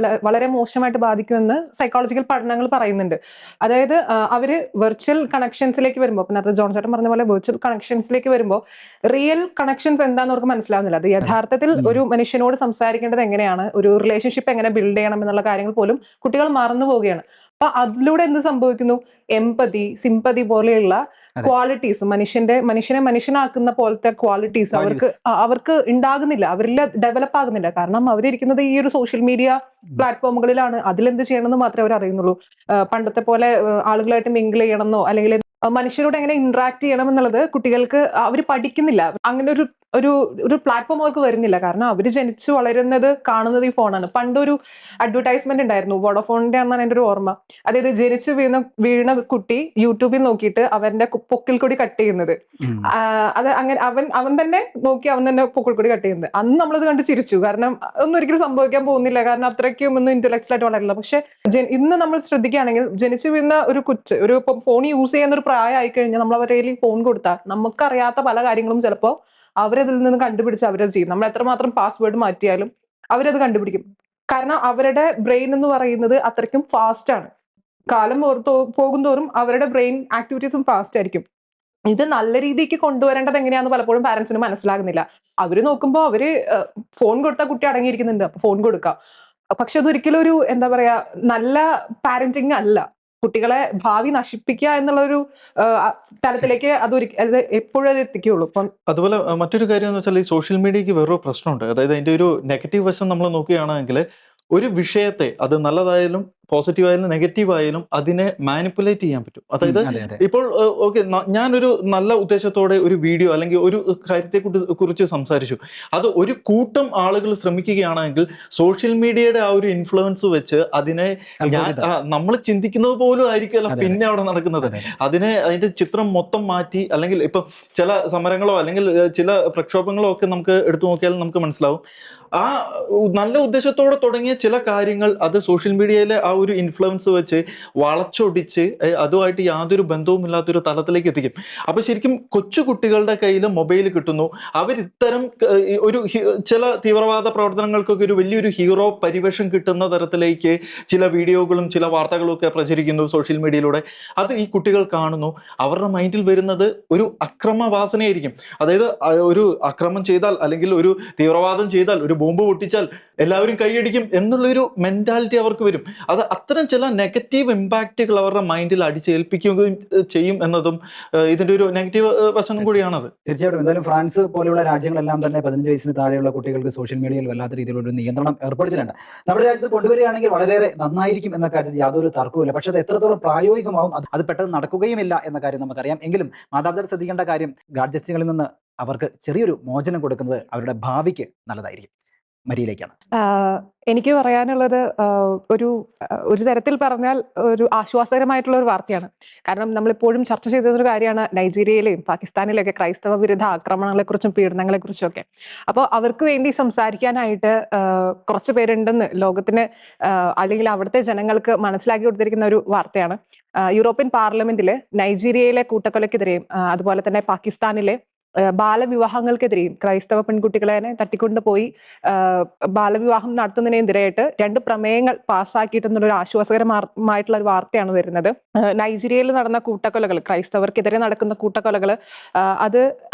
വളരെ മോശമായിട്ട് ബാധിക്കുമെന്ന് സൈക്കോളജിക്കൽ പഠനങ്ങൾ പറയുന്നുണ്ട്. അതായത് അവര് വെർച്വൽ കണക്ഷൻസിലേക്ക് വരുമ്പോൾ, പിന്നെ അത് ജോൺ ചേട്ടൻ പറഞ്ഞ പോലെ വെർച്വൽ കണക്ഷൻസിലേക്ക് വരുമ്പോൾ റിയൽ കണക്ഷൻസ് എന്താണെന്ന് അവർക്ക് മനസ്സിലാവുന്നില്ല. അത് യഥാർത്ഥത്തിൽ ഒരു മനുഷ്യനോട് സംസാരിക്കേണ്ടത് എങ്ങനെയാണ്, ഒരു റിലേഷൻഷിപ്പ് എങ്ങനെ ബിൽഡ് ചെയ്യണം എന്നുള്ള കാര്യങ്ങൾ പോലും കുട്ടികൾ മറന്നു പോവുകയാണ്. അപ്പൊ അതിലൂടെ എന്ത് സംഭവിക്കുന്നു, എംപതി, സിമ്പതി പോലെയുള്ള ക്വാളിറ്റീസ്, മനുഷ്യനെ മനുഷ്യനാക്കുന്ന പോലത്തെ ക്വാളിറ്റീസ് അവർക്ക് ഉണ്ടാകുന്നില്ല, അവരിൽ ഡെവലപ്പ് ആകുന്നില്ല. കാരണം അവരിയ്ക്കുന്നത് ഈ ഒരു സോഷ്യൽ മീഡിയ പ്ലാറ്റ്ഫോമുകളിലാണ്. അതിലെന്ത് ചെയ്യണമെന്ന് മാത്രമേ അവർ അറിയുന്നുള്ളൂ. പണ്ടത്തെ പോലെ ആളുകളായിട്ട് മിങ്കിൾ ചെയ്യണമെന്നോ അല്ലെങ്കിൽ മനുഷ്യരോട് എങ്ങനെ ഇന്ററാക്ട് ചെയ്യണം എന്നുള്ളത് കുട്ടികൾക്ക് അവർ പഠിക്കുന്നില്ല. അങ്ങനെ ഒരു പ്ലാറ്റ്ഫോം അവർക്ക് വരുന്നില്ല. കാരണം അവർ ജനിച്ചു വളരുന്നത് കാണുന്നത് ഈ ഫോണാണ്. പണ്ടൊരു അഡ്വർടൈസ്മെന്റ് ഉണ്ടായിരുന്നു, വോഡോഫോണിന്റെ ആണെന്നാണ് എൻ്റെ ഒരു ഓർമ്മ. അതായത് ജനിച്ചു വീണ കുട്ടി യൂട്യൂബിൽ നോക്കിയിട്ട് അവന്റെ പൊക്കിൽ കൊടി കട്ട് ചെയ്യുന്നത്, അത് അങ്ങനെ അവൻ തന്നെ നോക്കി അവൻ തന്നെ പൊക്കിൽ കൊടി കട്ട് ചെയ്യുന്നത്. അന്ന് നമ്മളത് കണ്ട് ചിരിച്ചു. കാരണം ഒന്നും ഒരിക്കലും സംഭവിക്കാൻ പോകുന്നില്ല, കാരണം അത്രയ്ക്കും ഒന്നും ഇന്റലക്ച്വൽ ആയിട്ട് വളരില്ല. പക്ഷെ ഇന്ന് നമ്മൾ ശ്രദ്ധിക്കുകയാണെങ്കിൽ ജനിച്ചു വീഴുന്ന ഒരു ഇപ്പം ഫോൺ യൂസ് ചെയ്യുന്ന ഒരു പ്രായം ആയിക്കഴിഞ്ഞാൽ നമ്മൾ അവരുടെ ഫോൺ കൊടുത്താൽ നമുക്കറിയാത്ത പല കാര്യങ്ങളും ചിലപ്പോൾ അവരതിൽ നിന്ന് കണ്ടുപിടിച്ച് അവരത് ചെയ്യും. നമ്മൾ എത്രമാത്രം പാസ്വേഡ് മാറ്റിയാലും അവരത് കണ്ടുപിടിക്കും. കാരണം അവരുടെ ബ്രെയിൻ എന്ന് പറയുന്നത് അത്രയ്ക്കും ഫാസ്റ്റ് ആണ്. കാലം പോകുന്തോറും അവരുടെ ബ്രെയിൻ ആക്ടിവിറ്റീസും ഫാസ്റ്റ് ആയിരിക്കും. ഇത് നല്ല രീതിക്ക് കൊണ്ടുവരേണ്ടത് എങ്ങനെയാണെന്ന് പലപ്പോഴും പാരന്റ്സിന് മനസ്സിലാകുന്നില്ല. അവര് നോക്കുമ്പോൾ അവര് ഫോൺ കൊടുത്താൽ കുട്ടി അടങ്ങിയിരിക്കുന്നുണ്ട്, അപ്പൊ ഫോൺ കൊടുക്കാം. പക്ഷെ അതൊരിക്കലും ഒരു എന്താ പറയാ നല്ല പാരന്റിങ് അല്ല. കുട്ടികളെ ഭാവി നശിപ്പിക്കുക എന്നുള്ളൊരു തലത്തിലേക്ക് അത് എപ്പോഴും അത് എത്തിക്കുകയുള്ളൂ. അപ്പം അതുപോലെ മറ്റൊരു കാര്യം എന്ന് വെച്ചാൽ ഈ സോഷ്യൽ മീഡിയക്ക് വേറൊരു പ്രശ്നമുണ്ട്. അതായത് അതിന്റെ ഒരു നെഗറ്റീവ് വശം നമ്മൾ നോക്കുകയാണെങ്കിൽ ഒരു വിഷയത്തെ, അത് നല്ലതായാലും പോസിറ്റീവ് ആയാലും നെഗറ്റീവ് ആയാലും, അതിനെ മാനിപ്പുലേറ്റ് ചെയ്യാൻ പറ്റും. അതായത് ഇപ്പോൾ ഓക്കെ, ഞാനൊരു നല്ല ഉദ്ദേശത്തോടെ ഒരു വീഡിയോ അല്ലെങ്കിൽ ഒരു കാര്യത്തെ കുറിച്ച് സംസാരിച്ചു, അത് ഒരു കൂട്ടം ആളുകൾ ശ്രമിക്കുകയാണെങ്കിൽ സോഷ്യൽ മീഡിയയുടെ ആ ഒരു ഇൻഫ്ലുവൻസ് വെച്ച് അതിനെ നമ്മൾ ചിന്തിക്കുന്നത് പോലും ആയിരിക്കുമല്ലോ പിന്നെ അവിടെ നടക്കുന്നത്. അതിന്റെ ചിത്രം മൊത്തം മാറ്റി, അല്ലെങ്കിൽ ഇപ്പൊ ചില സമരങ്ങളോ അല്ലെങ്കിൽ ചില പ്രക്ഷോഭങ്ങളോ ഒക്കെ നമുക്ക് എടുത്തു നോക്കിയാൽ നമുക്ക് മനസ്സിലാവും, ആ നല്ല ഉദ്ദേശത്തോടെ തുടങ്ങിയ ചില കാര്യങ്ങൾ അത് സോഷ്യൽ മീഡിയയിലെ ആ ഒരു ഇൻഫ്ലുവൻസ് വെച്ച് വളച്ചൊടിച്ച് അതുമായിട്ട് യാതൊരു ബന്ധവുമില്ലാത്തൊരു തലത്തിലേക്ക് എത്തിക്കും. അപ്പൊ ശരിക്കും കൊച്ചു കുട്ടികളുടെ കയ്യിൽ മൊബൈൽ കിട്ടുന്നു, അവരിത്തരം ഒരു ചില തീവ്രവാദ പ്രവർത്തനങ്ങൾക്കൊക്കെ ഒരു വലിയൊരു ഹീറോ പരിവേഷം കിട്ടുന്ന തരത്തിലേക്ക് ചില വീഡിയോകളും ചില വാർത്തകളും ഒക്കെ പ്രചരിക്കുന്നു സോഷ്യൽ മീഡിയയിലൂടെ. അത് ഈ കുട്ടികൾ കാണുന്നു, അവരുടെ മൈൻഡിൽ വരുന്നത് ഒരു അക്രമവാസനയായിരിക്കും. അതായത് ഒരു അക്രമം ചെയ്താൽ അല്ലെങ്കിൽ ഒരു തീവ്രവാദം ചെയ്താൽ, ഒരു ബോംബ് പൊട്ടിച്ചാൽ എല്ലാവരും കൈയടിക്കും എന്നുള്ളൊരു മെന്റാലിറ്റി അവർക്ക് വരും. അത് അത്തരം ചില നെഗറ്റീവ് ഇമ്പാക്റ്റുകൾ അവരുടെ മൈൻഡിൽ അടിച്ചേൽപ്പിക്കുകയും ചെയ്യും എന്നതും ഇതിന്റെ ഒരു നെഗറ്റീവ് വശം കൂടിയാണത്. തീർച്ചയായിട്ടും. എന്തായാലും ഫ്രാൻസ് പോലെയുള്ള രാജ്യങ്ങളെല്ലാം തന്നെ 15 വയസ്സിന് താഴെയുള്ള കുട്ടികൾക്ക് സോഷ്യൽ മീഡിയയിൽ വല്ലാത്ത രീതിയിലുള്ള ഒരു നിയന്ത്രണം ഏർപ്പെടുത്തിയിട്ടുണ്ട്. നമ്മുടെ രാജ്യത്ത് കൊണ്ടുവരികയാണെങ്കിൽ വളരെ നന്നായിരിക്കും എന്ന കാര്യത്തിൽ യാതൊരു തർക്കവുമില്ല. പക്ഷെ അത് എത്രത്തോളം പ്രായോഗികമാവും, അത് പെട്ടെന്ന് നടക്കുകയുമില്ല എന്ന കാര്യം നമുക്കറിയാം. എങ്കിലും മാതാപിതാക്കൾ ശ്രദ്ധിക്കേണ്ട കാര്യം, ഗാഡ്ജറ്റുകളിൽ നിന്ന് അവർക്ക് ചെറിയൊരു മോചനം കൊടുക്കുന്നത് അവരുടെ ഭാവിക്ക് നല്ലതായിരിക്കും. മരിയിലേക്കാണ്. എനിക്ക് പറയാനുള്ളത് ഒരു തരത്തിൽ പറഞ്ഞാൽ ഒരു ആശ്വാസകരമായിട്ടുള്ള ഒരു വാർത്തയാണ്. കാരണം നമ്മളിപ്പോഴും ചർച്ച ചെയ്തൊരു കാര്യമാണ് നൈജീരിയയിലെയും പാകിസ്ഥാനിലെയൊക്കെ ക്രൈസ്തവ വിരുദ്ധ ആക്രമണങ്ങളെക്കുറിച്ചും പീഡനങ്ങളെക്കുറിച്ചും ഒക്കെ. അപ്പോൾ അവർക്ക് വേണ്ടി സംസാരിക്കാനായിട്ട് കുറച്ച് പേരുണ്ടെന്ന് ലോകത്തിന് അല്ലെങ്കിൽ അവിടുത്തെ ജനങ്ങൾക്ക് മനസ്സിലാക്കി കൊടുത്തിരിക്കുന്ന ഒരു വാർത്തയാണ്. യൂറോപ്യൻ പാർലമെന്റിൽ നൈജീരിയയിലെ കൂട്ടക്കൊലക്കെതിരെയും അതുപോലെ തന്നെ പാകിസ്ഥാനിലെ ബാലവിവാഹങ്ങൾക്കെതിരെയും ക്രൈസ്തവ പെൺകുട്ടികളെ തട്ടിക്കൊണ്ടുപോയി ബാലവിവാഹം നടത്തുന്നതിനെതിരായിട്ട് 2 പ്രമേയങ്ങൾ പാസ്സാക്കിയിട്ടുള്ള ആശ്വാസകരമായിട്ടുള്ള ഒരു വാർത്തയാണ് വരുന്നത്. നൈജീരിയയിൽ നടന്ന കൂട്ടക്കൊലകൾ, ക്രൈസ്തവർക്കെതിരെ നടക്കുന്ന കൂട്ടക്കൊലകൾ,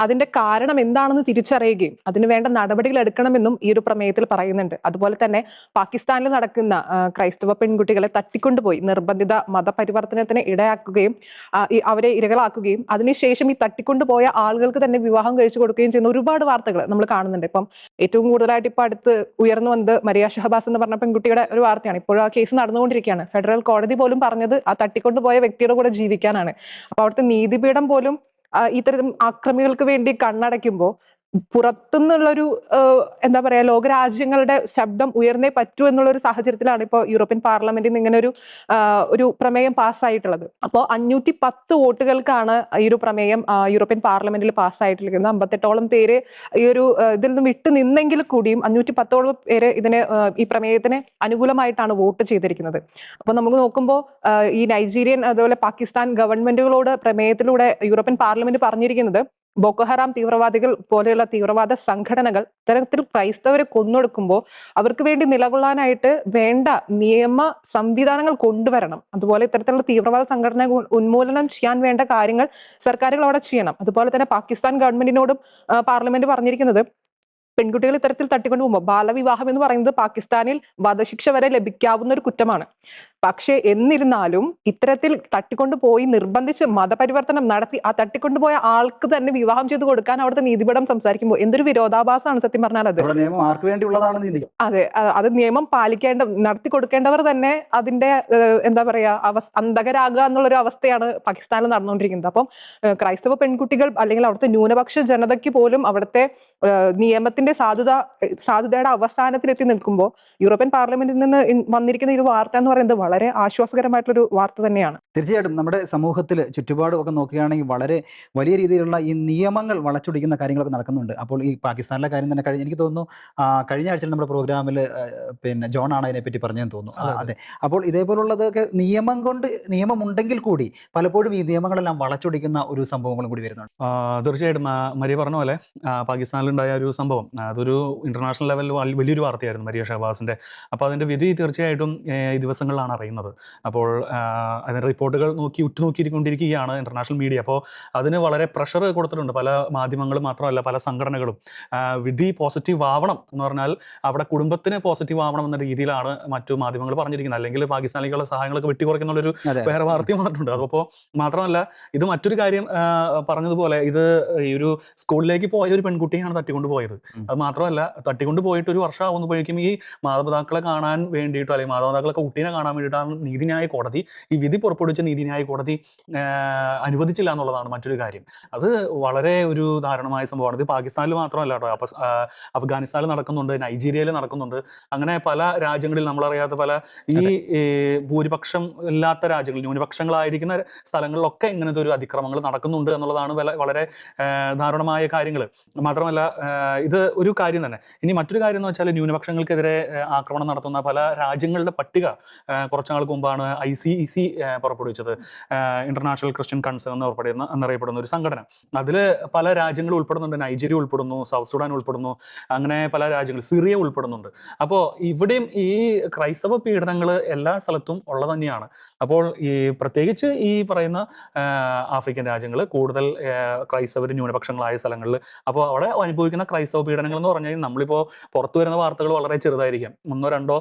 അതിന്റെ കാരണം എന്താണെന്ന് തിരിച്ചറിയുകയും അതിന് വേണ്ട നടപടികൾ എടുക്കണമെന്നും ഈ ഒരു പ്രമേയത്തിൽ പറയുന്നുണ്ട്. അതുപോലെ തന്നെ പാകിസ്ഥാനിൽ നടക്കുന്ന ക്രൈസ്തവ പെൺകുട്ടികളെ തട്ടിക്കൊണ്ടുപോയി നിർബന്ധിത മതപരിവർത്തനത്തിന് ഇടയാക്കുകയും അവരെ ഇരകളാക്കുകയും അതിനുശേഷം ഈ തട്ടിക്കൊണ്ടുപോയ ആളുകൾക്ക് തന്നെ വിവാഹം കഴിച്ചു കൊടുക്കുകയും ചെയ്യുന്ന ഒരുപാട് വാർത്തകൾ നമ്മൾ കാണുന്നുണ്ട്. ഇപ്പം ഏറ്റവും കൂടുതലായിട്ട് ഇപ്പൊ അടുത്ത് ഉയർന്നു വന്നത് മരിയ ഷഹബാസ് എന്ന് പറഞ്ഞ പെൺകുട്ടിയുടെ ഒരു വാർത്തയാണ്. ഇപ്പോഴും ആ കേസ് നടന്നുകൊണ്ടിരിക്കുകയാണ്. ഫെഡറൽ കോടതി പോലും പറഞ്ഞത് ആ തട്ടിക്കൊണ്ടുപോയ വ്യക്തിയുടെ കൂടെ ജീവിക്കാനാണ്. അപ്പൊ അവിടുത്തെ നീതിപീഠം പോലും ഇത്തരം ആക്രമികൾക്ക് വേണ്ടി കണ്ണടയ്ക്കുമ്പോൾ പുറത്തുനിന്നുള്ളൊരു എന്താ പറയാ ലോകരാജ്യങ്ങളുടെ ശബ്ദം ഉയർന്നേ പറ്റൂ എന്നുള്ള ഒരു സാഹചര്യത്തിലാണ് ഇപ്പോൾ യൂറോപ്യൻ പാർലമെന്റിൽ നിന്ന് ഇങ്ങനെ ഒരു പ്രമേയം പാസ്സായിട്ടുള്ളത്. അപ്പോൾ 510 വോട്ടുകൾക്കാണ് ഈ ഒരു പ്രമേയം യൂറോപ്യൻ പാർലമെന്റിൽ പാസ്സായിട്ടുള്ളത്. 58ഓളം പേര് ഈ ഒരു ഇതിൽ നിന്ന് വിട്ടു നിന്നെങ്കിൽ കൂടിയും 510ഓളം പേര് ഈ പ്രമേയത്തിന് അനുകൂലമായിട്ടാണ് വോട്ട് ചെയ്തിരിക്കുന്നത്. അപ്പൊ നമുക്ക് നോക്കുമ്പോൾ ഈ നൈജീരിയൻ അതുപോലെ പാകിസ്ഥാൻ ഗവൺമെന്റുകളോട് പ്രമേയത്തിലൂടെ യൂറോപ്യൻ പാർലമെന്റ് പറഞ്ഞിരിക്കുന്നത് ബോക്കോഹറാം തീവ്രവാദികൾ പോലെയുള്ള തീവ്രവാദ സംഘടനകൾ ഇത്തരത്തിൽ ക്രൈസ്തവരെ കൊന്നൊടുക്കുമ്പോൾ അവർക്ക് വേണ്ടി നിലകൊള്ളാനായിട്ട് വേണ്ട നിയമ സംവിധാനങ്ങൾ കൊണ്ടുവരണം. അതുപോലെ ഇത്തരത്തിലുള്ള തീവ്രവാദ സംഘടനകൾ ഉന്മൂലനം ചെയ്യാൻ വേണ്ട കാര്യങ്ങൾ സർക്കാരുകൾ അവിടെ ചെയ്യണം. അതുപോലെ തന്നെ പാകിസ്ഥാൻ ഗവൺമെന്റിനോടും പാർലമെന്റ് പറഞ്ഞിരിക്കുന്നത് പെൺകുട്ടികൾ ഇത്തരത്തിൽ തട്ടിക്കൊണ്ടുപോകുമ്പോൾ ബാലവിവാഹം എന്ന് പറയുന്നത് പാകിസ്ഥാനിൽ വധശിക്ഷ വരെ ലഭിക്കാവുന്ന ഒരു കുറ്റമാണ്. പക്ഷെ എന്നിരുന്നാലും ഇത്തരത്തിൽ തട്ടിക്കൊണ്ടുപോയി നിർബന്ധിച്ച് മതപരിവർത്തനം നടത്തി ആ തട്ടിക്കൊണ്ടുപോയ ആൾക്ക് തന്നെ വിവാഹം ചെയ്ത് കൊടുക്കാൻ അവിടുത്തെ നീതിപീഠം സംസാരിക്കുമ്പോൾ എന്തൊരു വിരോധാഭാസമാണ് സത്യം പറഞ്ഞാൽ അത്. നിയമം ആർക്ക് വേണ്ടിയുള്ളതാണ് നീതി? അതെ, അത് നിയമം നടത്തി കൊടുക്കേണ്ടവർ തന്നെ അതിന്റെ എന്താ പറയാ അന്ധകരാകുക എന്നുള്ളൊരു അവസ്ഥയാണ് പാകിസ്ഥാനിൽ നടന്നുകൊണ്ടിരിക്കുന്നത്. അപ്പം ക്രൈസ്തവ പെൺകുട്ടികൾ അല്ലെങ്കിൽ അവിടുത്തെ ന്യൂനപക്ഷ ജനതയ്ക്ക് പോലും അവിടുത്തെ നിയമത്തിന്റെ സാധുതയുടെ അവസാനത്തിലെത്തി നിൽക്കുമ്പോൾ യൂറോപ്യൻ പാർലമെന്റിൽ നിന്ന് വന്നിരിക്കുന്ന ഈ ഒരു വാർത്ത എന്ന് പറയുന്നത് വളരെ ആശ്വാസകരമായിട്ടുള്ളൊരു വാർത്ത തന്നെയാണ്. തീർച്ചയായിട്ടും നമ്മുടെ സമൂഹത്തിൽ ചുറ്റുപാടും ഒക്കെ നോക്കുകയാണെങ്കിൽ വളരെ വലിയ രീതിയിലുള്ള ഈ നിയമങ്ങൾ വളച്ചൊടിക്കുന്ന കാര്യങ്ങളൊക്കെ നടക്കുന്നുണ്ട്. അപ്പോൾ ഈ പാകിസ്ഥാനിലെ കാര്യം തന്നെ എനിക്ക് തോന്നുന്നു കഴിഞ്ഞ ആഴ്ച നമ്മുടെ പ്രോഗ്രാമിൽ പിന്നെ ജോൺ ആണ് അതിനെപ്പറ്റി പറഞ്ഞതെന്ന് തോന്നുന്നു. അതെ, അപ്പോൾ ഇതേപോലുള്ളതൊക്കെ നിയമമുണ്ടെങ്കിൽ കൂടി പലപ്പോഴും ഈ നിയമങ്ങളെല്ലാം വളച്ചൊടിക്കുന്ന ഒരു സംഭവങ്ങളും കൂടി വരുന്നുണ്ട്. തീർച്ചയായിട്ടും മരിയ പറഞ്ഞ പോലെ പാകിസ്ഥാനിലുണ്ടായ ഒരു സംഭവം അതൊരു ഇന്റർനാഷണൽ ലെവലിൽ വലിയൊരു വാർത്തയായിരുന്നു മരിയ ഷഹബാസിന്റെ. അപ്പോൾ അതിന്റെ വിധി തീർച്ചയായിട്ടും ഈ ദിവസങ്ങളിലാണ് അറിയുന്നത്. അപ്പോൾ അതിന്റെ റിപ്പോർട്ടുകൾ ഉറ്റുനോക്കിക്കൊണ്ടിരിക്കുകയാണ് ഇന്റർനാഷണൽ മീഡിയ. അപ്പോൾ അതിന് വളരെ പ്രഷർ കൊടുത്തിട്ടുണ്ട് പല മാധ്യമങ്ങളും, മാത്രമല്ല പല സംഘടനകളും. വിധി പോസിറ്റീവ് ആവണം എന്ന് പറഞ്ഞാൽ അവിടെ കുടുംബത്തിന് പോസിറ്റീവ് ആവണം എന്ന രീതിയിലാണ് മറ്റു മാധ്യമങ്ങൾ പറഞ്ഞിരിക്കുന്നത്. അല്ലെങ്കിൽ പാകിസ്ഥാനിലേക്കുള്ള സഹായങ്ങളൊക്കെ വെട്ടിക്കുറയ്ക്കുന്നുള്ളൊരു വേറെ വാർത്തയും വന്നിട്ടുണ്ട്. അപ്പോൾ മാത്രമല്ല ഇത് മറ്റൊരു കാര്യം പറഞ്ഞതുപോലെ ഇത് ഈ ഒരു സ്കൂളിലേക്ക് പോയ ഒരു പെൺകുട്ടിയാണ് തട്ടിക്കൊണ്ട് പോയത്. അത് മാത്രമല്ല തട്ടിക്കൊണ്ട് പോയിട്ട് ഒരു വർഷം ആവുമ്പോഴേക്കും ഈ മാതാപിതാക്കളെ കാണാൻ വേണ്ടിയിട്ടോ അല്ലെങ്കിൽ മാതാപിതാക്കളൊക്കെ കുട്ടീനെ കാണാൻ വേണ്ടിയിട്ടാണ് നീതിന്യായ കോടതി ഈ വിധി പുറപ്പെടുവിച്ച നീതിന്യായ കോടതി അനുവദിച്ചില്ല എന്നുള്ളതാണ് മറ്റൊരു കാര്യം. അത് വളരെ ഒരു ദാരുണമായ സംഭവമാണ്. ഇത് പാകിസ്ഥാനിൽ മാത്രമല്ല കേട്ടോ, അഫ്ഗാനിസ്ഥാനിൽ നടക്കുന്നുണ്ട്, നൈജീരിയയിൽ നടക്കുന്നുണ്ട്. അങ്ങനെ പല രാജ്യങ്ങളിൽ നമ്മളറിയാത്ത പല ഈ ഭൂരിപക്ഷം ഇല്ലാത്ത രാജ്യങ്ങളിൽ ന്യൂനപക്ഷങ്ങളായിരിക്കുന്ന സ്ഥലങ്ങളിലൊക്കെ ഇങ്ങനത്തെ ഒരു അതിക്രമങ്ങൾ നടക്കുന്നുണ്ട് എന്നുള്ളതാണ് വളരെ ദാരുണമായ കാര്യങ്ങൾ. മാത്രമല്ല ഇത് ഒരു കാര്യം തന്നെ. ഇനി മറ്റൊരു കാര്യം എന്ന് വെച്ചാൽ ന്യൂനപക്ഷങ്ങൾക്കെതിരെ ആക്രമണം നടത്തുന്ന പല രാജ്യങ്ങളുടെ പട്ടിക കുറച്ചു നാൾക്ക് മുമ്പാണ് ICEC പുറപ്പെടുവിച്ചത്. ഇന്റർനാഷണൽ ക്രിസ്ത്യൻ കൺസേൺ എന്നറിയപ്പെടുന്ന ഒരു സംഘടന. അതിൽ പല രാജ്യങ്ങളും ഉൾപ്പെടുന്നുണ്ട്. നൈജീരിയ ഉൾപ്പെടുന്നു, സൗത്ത് സുഡാൻ ഉൾപ്പെടുന്നു, അങ്ങനെ പല രാജ്യങ്ങൾ, സിറിയ ഉൾപ്പെടുന്നുണ്ട്. അപ്പോൾ ഇവിടെയും ഈ ക്രൈസ്തവ പീഡനങ്ങൾ എല്ലാ സ്ഥലത്തും ഉള്ളത് തന്നെയാണ്. അപ്പോൾ ഈ പ്രത്യേകിച്ച് ഈ പറയുന്ന ആഫ്രിക്കൻ രാജ്യങ്ങൾ കൂടുതൽ ക്രൈസ്തവർ ന്യൂനപക്ഷങ്ങളായ സ്ഥലങ്ങളിൽ. അപ്പോൾ അവിടെ അനുഭവിക്കുന്ന ക്രൈസ്തവ പീഡനങ്ങൾ എന്ന് പറഞ്ഞാൽ നമ്മളിപ്പോൾ പുറത്തു വരുന്ന വാർത്തകൾ വളരെ ചെറുതായിരിക്കാം, 1-2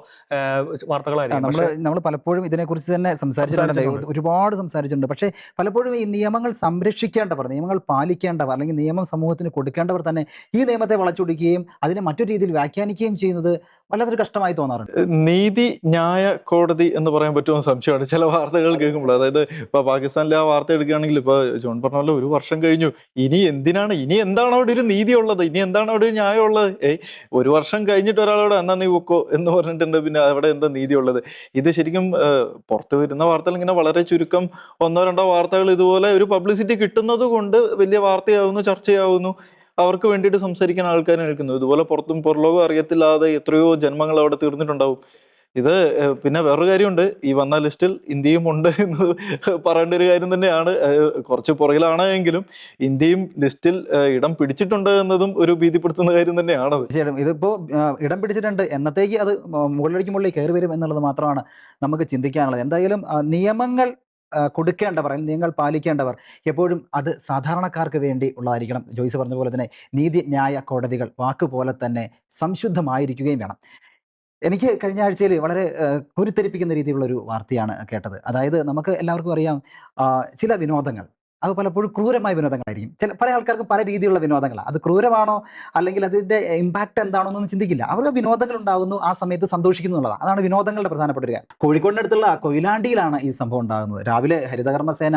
വാർത്തകളായിരിക്കും. നമ്മൾ പലപ്പോഴും ഇതിനെക്കുറിച്ച് തന്നെ സംസാരിച്ചിട്ടുണ്ട്, ഒരുപാട് സംസാരിച്ചിട്ടുണ്ട്. പക്ഷേ പലപ്പോഴും ഈ നിയമങ്ങൾ സംരക്ഷിക്കേണ്ടവർ, നിയമങ്ങൾ പാലിക്കേണ്ടവർ, അല്ലെങ്കിൽ നിയമം സമൂഹത്തിന് കൊടുക്കേണ്ടവർ തന്നെ ഈ നിയമത്തെ വളച്ചൊടിക്കുകയും അതിനെ മറ്റൊരു രീതിയിൽ വ്യാഖ്യാനിക്കുകയും ചെയ്യുന്നത് വല്ലാത്തൊരു കഷ്ടമായി തോന്നാറുണ്ട്. നീതി ന്യായ കോടതി എന്ന് പറയാൻ പറ്റുമെന്ന് സംശയമാണ് ചില വാർത്തകൾ കേൾക്കുമ്പോൾ. അതായത് ഇപ്പൊ പാകിസ്ഥാനിലെ ആ വാർത്ത എടുക്കുകയാണെങ്കിൽ ഇപ്പൊ ജോൺ പറഞ്ഞ പോലെ 1 വർഷം കഴിഞ്ഞു, ഇനി എന്താണ് അവിടെ ഒരു നീതി ഉള്ളത്, ഇനി എന്താണ് അവിടെ ഒരു ന്യായം ഉള്ളത്? 1 വർഷം കഴിഞ്ഞിട്ട് ഒരാളോട് എന്നാ നീ പൊക്കോ എന്ന് പറഞ്ഞിട്ടുണ്ട്, പിന്നെ അവിടെ എന്താ നീതി ഉള്ളത്? ഇത് ശരിക്കും പുറത്തു വരുന്ന വാർത്തകൾ ഇങ്ങനെ വളരെ ചുരുക്കം 1-2 വാർത്തകൾ ഇതുപോലെ ഒരു പബ്ലിസിറ്റി കിട്ടുന്നത് കൊണ്ട് വലിയ വാർത്തയാവുന്നു, ചർച്ചയാവുന്നു, അവർക്ക് വേണ്ടിയിട്ട് സംസാരിക്കാൻ ആൾക്കാർ നിൽക്കുന്നു. ഇതുപോലെ പുറലോകം അറിയത്തില്ലാതെ എത്രയോ ജന്മങ്ങൾ അവിടെ തീർന്നിട്ടുണ്ടാവും. ഇത് പിന്നെ വേറൊരു കാര്യമുണ്ട്, ഈ വന്ന ലിസ്റ്റിൽ ഇന്ത്യയും ഉണ്ട് എന്ന് പറയേണ്ട ഒരു കാര്യം തന്നെയാണ്. കുറച്ച് പുറകിലാണ് എങ്കിലും ഇന്ത്യയും ലിസ്റ്റിൽ ഇടം പിടിച്ചിട്ടുണ്ട് എന്നതും ഒരു ഭീതിപ്പെടുത്തുന്ന കാര്യം തന്നെയാണത്. തീർച്ചയായിട്ടും ഇതിപ്പോ ഇടം പിടിച്ചിട്ടുണ്ട്, എന്നത്തേക്ക് അത് മുകളിലേക്ക് കയറി വരും എന്നുള്ളത് മാത്രമാണ് നമുക്ക് ചിന്തിക്കാനുള്ളത്. എന്തായാലും നിയമങ്ങൾ കൊടുക്കേണ്ടവർ, അല്ലെങ്കിൽ നിയമങ്ങൾ പാലിക്കേണ്ടവർ എപ്പോഴും അത് സാധാരണക്കാർക്ക് വേണ്ടി ഉള്ളതായിരിക്കണം. ജോയ്സ് പറഞ്ഞ പോലെ തന്നെ നീതി ന്യായ കോടതികൾ വാക്കുപോലെ തന്നെ സംശുദ്ധമായിരിക്കുകയും വേണം. എനിക്ക് കഴിഞ്ഞ ആഴ്ചയിൽ വളരെ കുരുത്തരിപ്പിക്കുന്ന രീതിയിലുള്ള ഒരു വാർത്തയാണ് കേട്ടത്. അതായത് നമുക്ക് എല്ലാവർക്കും അറിയാം, ചില വിനോദങ്ങൾ അത് പലപ്പോഴും ക്രൂരമായ വിനോദങ്ങളായിരിക്കും. പല ആൾക്കാർക്കും പല രീതിയിലുള്ള വിനോദങ്ങളാണ്. അത് ക്രൂരമാണോ അല്ലെങ്കിൽ അതിൻ്റെ ഇമ്പാക്റ്റ് എന്താണോ എന്നൊന്നും ചിന്തിക്കില്ല. അവർക്ക് വിനോദങ്ങൾ ഉണ്ടാകുന്നു, ആ സമയത്ത് സന്തോഷിക്കുന്നു എന്നുള്ളതാണ്. അതാണ് വിനോദങ്ങളുടെ പ്രധാനപ്പെട്ട ഒരു കാര്യം. കോഴിക്കോടിനടുത്തുള്ള കൊയിലാണ്ടിയിലാണ് ഈ സംഭവം ഉണ്ടാകുന്നത്. രാവിലെ ഹരിതകർമ്മസേന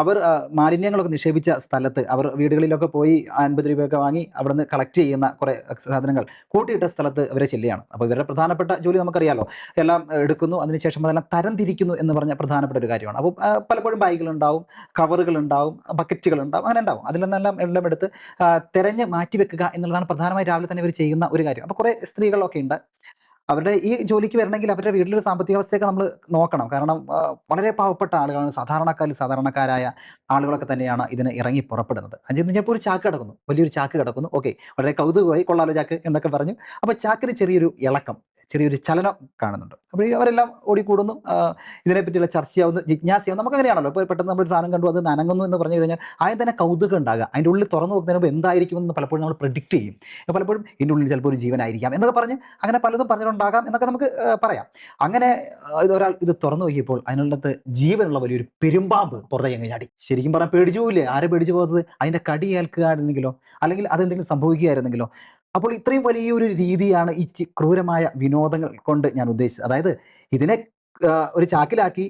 അവർ മാലിന്യങ്ങളൊക്കെ നിക്ഷേപിച്ച സ്ഥലത്ത് അവർ വീടുകളിലൊക്കെ പോയി 50 രൂപയൊക്കെ വാങ്ങി അവിടെ നിന്ന് കളക്ട് ചെയ്യുന്ന കുറേ സാധനങ്ങൾ കൂട്ടിയിട്ട സ്ഥലത്ത് അവരെ ചെല്ലുകയാണ്. അപ്പോൾ ഇവരുടെ പ്രധാനപ്പെട്ട ജോലി നമുക്കറിയാലോ, എല്ലാം എടുക്കുന്നു, അതിനുശേഷം അതെല്ലാം തരംതിരിക്കുന്നു എന്ന് പറഞ്ഞ പ്രധാനപ്പെട്ട ഒരു കാര്യമാണ്. അപ്പോൾ പലപ്പോഴും ബാഗുകളുണ്ടാവും, കവറുകളുണ്ടാവും, ബക്കറ്റുകളുണ്ടാവും, അങ്ങനെ ഉണ്ടാവും. അതിലെല്ലാം എല്ലാം എടുത്ത് തെരഞ്ഞ് മാറ്റി വെക്കുക എന്നുള്ളതാണ് പ്രധാനമായി രാവിലെ തന്നെ ഇവർ ചെയ്യുന്ന ഒരു കാര്യം. അപ്പോൾ കുറേ സ്ത്രീകളൊക്കെ ഉണ്ട്. അവരുടെ ഈ ജോലിക്ക് വരണമെങ്കിൽ അവരുടെ വീട്ടിലൊരു സാമ്പത്തിക അവസ്ഥയൊക്കെ നമ്മൾ നോക്കണം. കാരണം വളരെ പാവപ്പെട്ട ആളുകളാണ്, സാധാരണക്കാരായ ആളുകളൊക്കെ തന്നെയാണ് ഇതിന് ഇറങ്ങി പുറപ്പെടുന്നത്. അഞ്ചെന്ന് കഴിഞ്ഞപ്പോൾ ഒരു ചാക്ക് കിടക്കുന്നു, വലിയൊരു ചാക്ക് കിടക്കുന്നു. ഓക്കെ, വളരെ കൗതുകമായി, കൊള്ളാലോ ചാക്ക് എന്നൊക്കെ പറഞ്ഞു. അപ്പോൾ ചാക്കിന് ചെറിയൊരു ഇളക്കം, ചെറിയൊരു ചലനം കാണുന്നുണ്ട്. അപ്പോൾ അവരെല്ലാം ഓടിക്കൂടുന്നു, ഇതിനെപ്പറ്റിയുള്ള ചർച്ചയാവുന്നു, ജിജ്ഞാസയാവും. നമുക്കങ്ങനെയാണല്ലോ, ഇപ്പോൾ പെട്ടെന്ന് നമ്മളൊരു സാധനം കണ്ടു, അത് നനങ്ങുന്നു എന്ന് പറഞ്ഞു കഴിഞ്ഞാൽ ആദ്യം തന്നെ കൗതുകം ഉണ്ടാകുക. അതിൻ്റെ ഉള്ളിൽ തുറന്നു നോക്കുന്നതിന് മുമ്പ് എന്തായിരിക്കുമെന്ന് പലപ്പോഴും നമ്മൾ പ്രെഡിക്റ്റ് ചെയ്യും. പലപ്പോഴും ഇതിൻ്റെ ഉള്ളിൽ ചിലപ്പോൾ ഒരു ജീവനായിരിക്കാം എന്നൊക്കെ പറഞ്ഞ് അങ്ങനെ പലതും പറഞ്ഞിട്ടുണ്ടാകാം എന്നൊക്കെ നമുക്ക് പറയാം. അങ്ങനെ ഒരാൾ ഇത് തുറന്നു നോക്കിയപ്പോൾ അതിനുള്ളത് ജീവനുള്ള വലിയൊരു പെരുമ്പാമ്പ് പുറത്തേക്ക് അങ്ങ് ചാടി. ശരിക്കും പറഞ്ഞാൽ പേടിച്ചു പോവില്ലേ? ആരെ പേടിച്ചു പോകുന്നത്? അതിൻ്റെ കടി ഏൽക്കുകയായിരുന്നെങ്കിലോ, അല്ലെങ്കിൽ അതെന്തെങ്കിലും സംഭവിക്കുകയായിരുന്നെങ്കിലോ? അപ്പോൾ ഇത്രയും വലിയൊരു രീതിയാണ് ഈ ക്രൂരമായ വിനോദങ്ങൾ കൊണ്ട് ഞാൻ ഉദ്ദേശിച്ചത്. അതായത് ഇതിനെ ഒരു ചാക്കിലാക്കി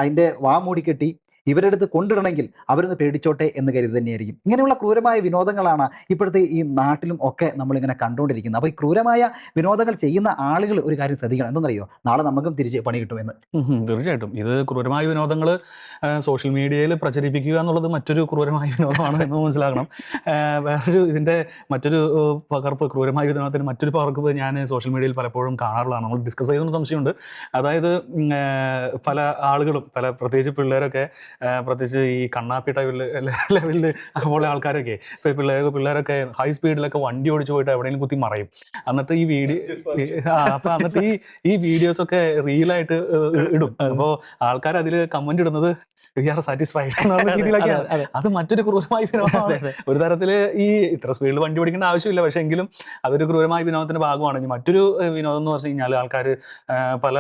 അതിൻ്റെ വാ മൂടിക്കെട്ടി ഇവരുടെ അടുത്ത് കൊണ്ടിടണമെങ്കിൽ അവരൊന്ന് പേടിച്ചോട്ടെ എന്ന് കരുതി തന്നെയായിരിക്കും. ഇങ്ങനെയുള്ള ക്രൂരമായ വിനോദങ്ങളാണ് ഇപ്പോഴത്തെ ഈ നാട്ടിലും ഒക്കെ നമ്മളിങ്ങനെ കണ്ടുകൊണ്ടിരിക്കുന്നത്. അപ്പോൾ ഈ ക്രൂരമായ വിനോദങ്ങൾ ചെയ്യുന്ന ആളുകൾ ഒരു കാര്യം ശ്രദ്ധിക്കണം. എന്തെന്നറിയോ? നാളെ നമുക്കും തിരിച്ച് പണി കിട്ടുമെന്ന്. തീർച്ചയായിട്ടും ഇത് ക്രൂരമായ വിനോദങ്ങൾ സോഷ്യൽ മീഡിയയിൽ പ്രചരിപ്പിക്കുക എന്നുള്ളത് മറ്റൊരു ക്രൂരമായ വിനോദമാണ് എന്ന് മനസ്സിലാക്കണം. ഇതിൻ്റെ മറ്റൊരു പകർപ്പ്, ക്രൂരമായ വിനോദത്തിന് മറ്റൊരു പകർപ്പ് ഞാൻ സോഷ്യൽ മീഡിയയിൽ പലപ്പോഴും കാണാറുള്ളതാണ്. നമ്മൾ ഡിസ്കസ് ചെയ്തൊന്നും സംശയമുണ്ട്. അതായത് പല ആളുകളും, പ്രത്യേകിച്ച് പിള്ളേരൊക്കെ, പ്രത്യേകിച്ച് ഈ കണ്ണാപ്പി ലെവലിൽ പോലെ ആൾക്കാരൊക്കെ, പിള്ളേരൊക്കെ ഹൈ സ്പീഡിലൊക്കെ വണ്ടി ഓടിച്ചു പോയിട്ട് എവിടെയെങ്കിലും കുത്തി മറയും. എന്നിട്ട് ഈ വീഡിയോസൊക്കെ റീലായിട്ട് ഇടും. അപ്പോൾ ആൾക്കാർ അതിൽ കമന്റ് ഇടുന്നത് വി ആർ സാറ്റിസ്ഫൈഡ് എന്നുള്ള രീതിയിലൊക്കെയാണ്. അത് മറ്റൊരു ക്രൂരമായ വിനോദമാണ്. ഒരു തരത്തിൽ ഈ ഇത്ര സ്പീഡിൽ വണ്ടി ഓടിക്കേണ്ട ആവശ്യമില്ല, പക്ഷേ എങ്കിലും അതൊരു ക്രൂരമായ വിനോദത്തിന്റെ ഭാഗമാണ്. മറ്റൊരു വിനോദം എന്ന് പറഞ്ഞു കഴിഞ്ഞാൽ ആൾക്കാർ പല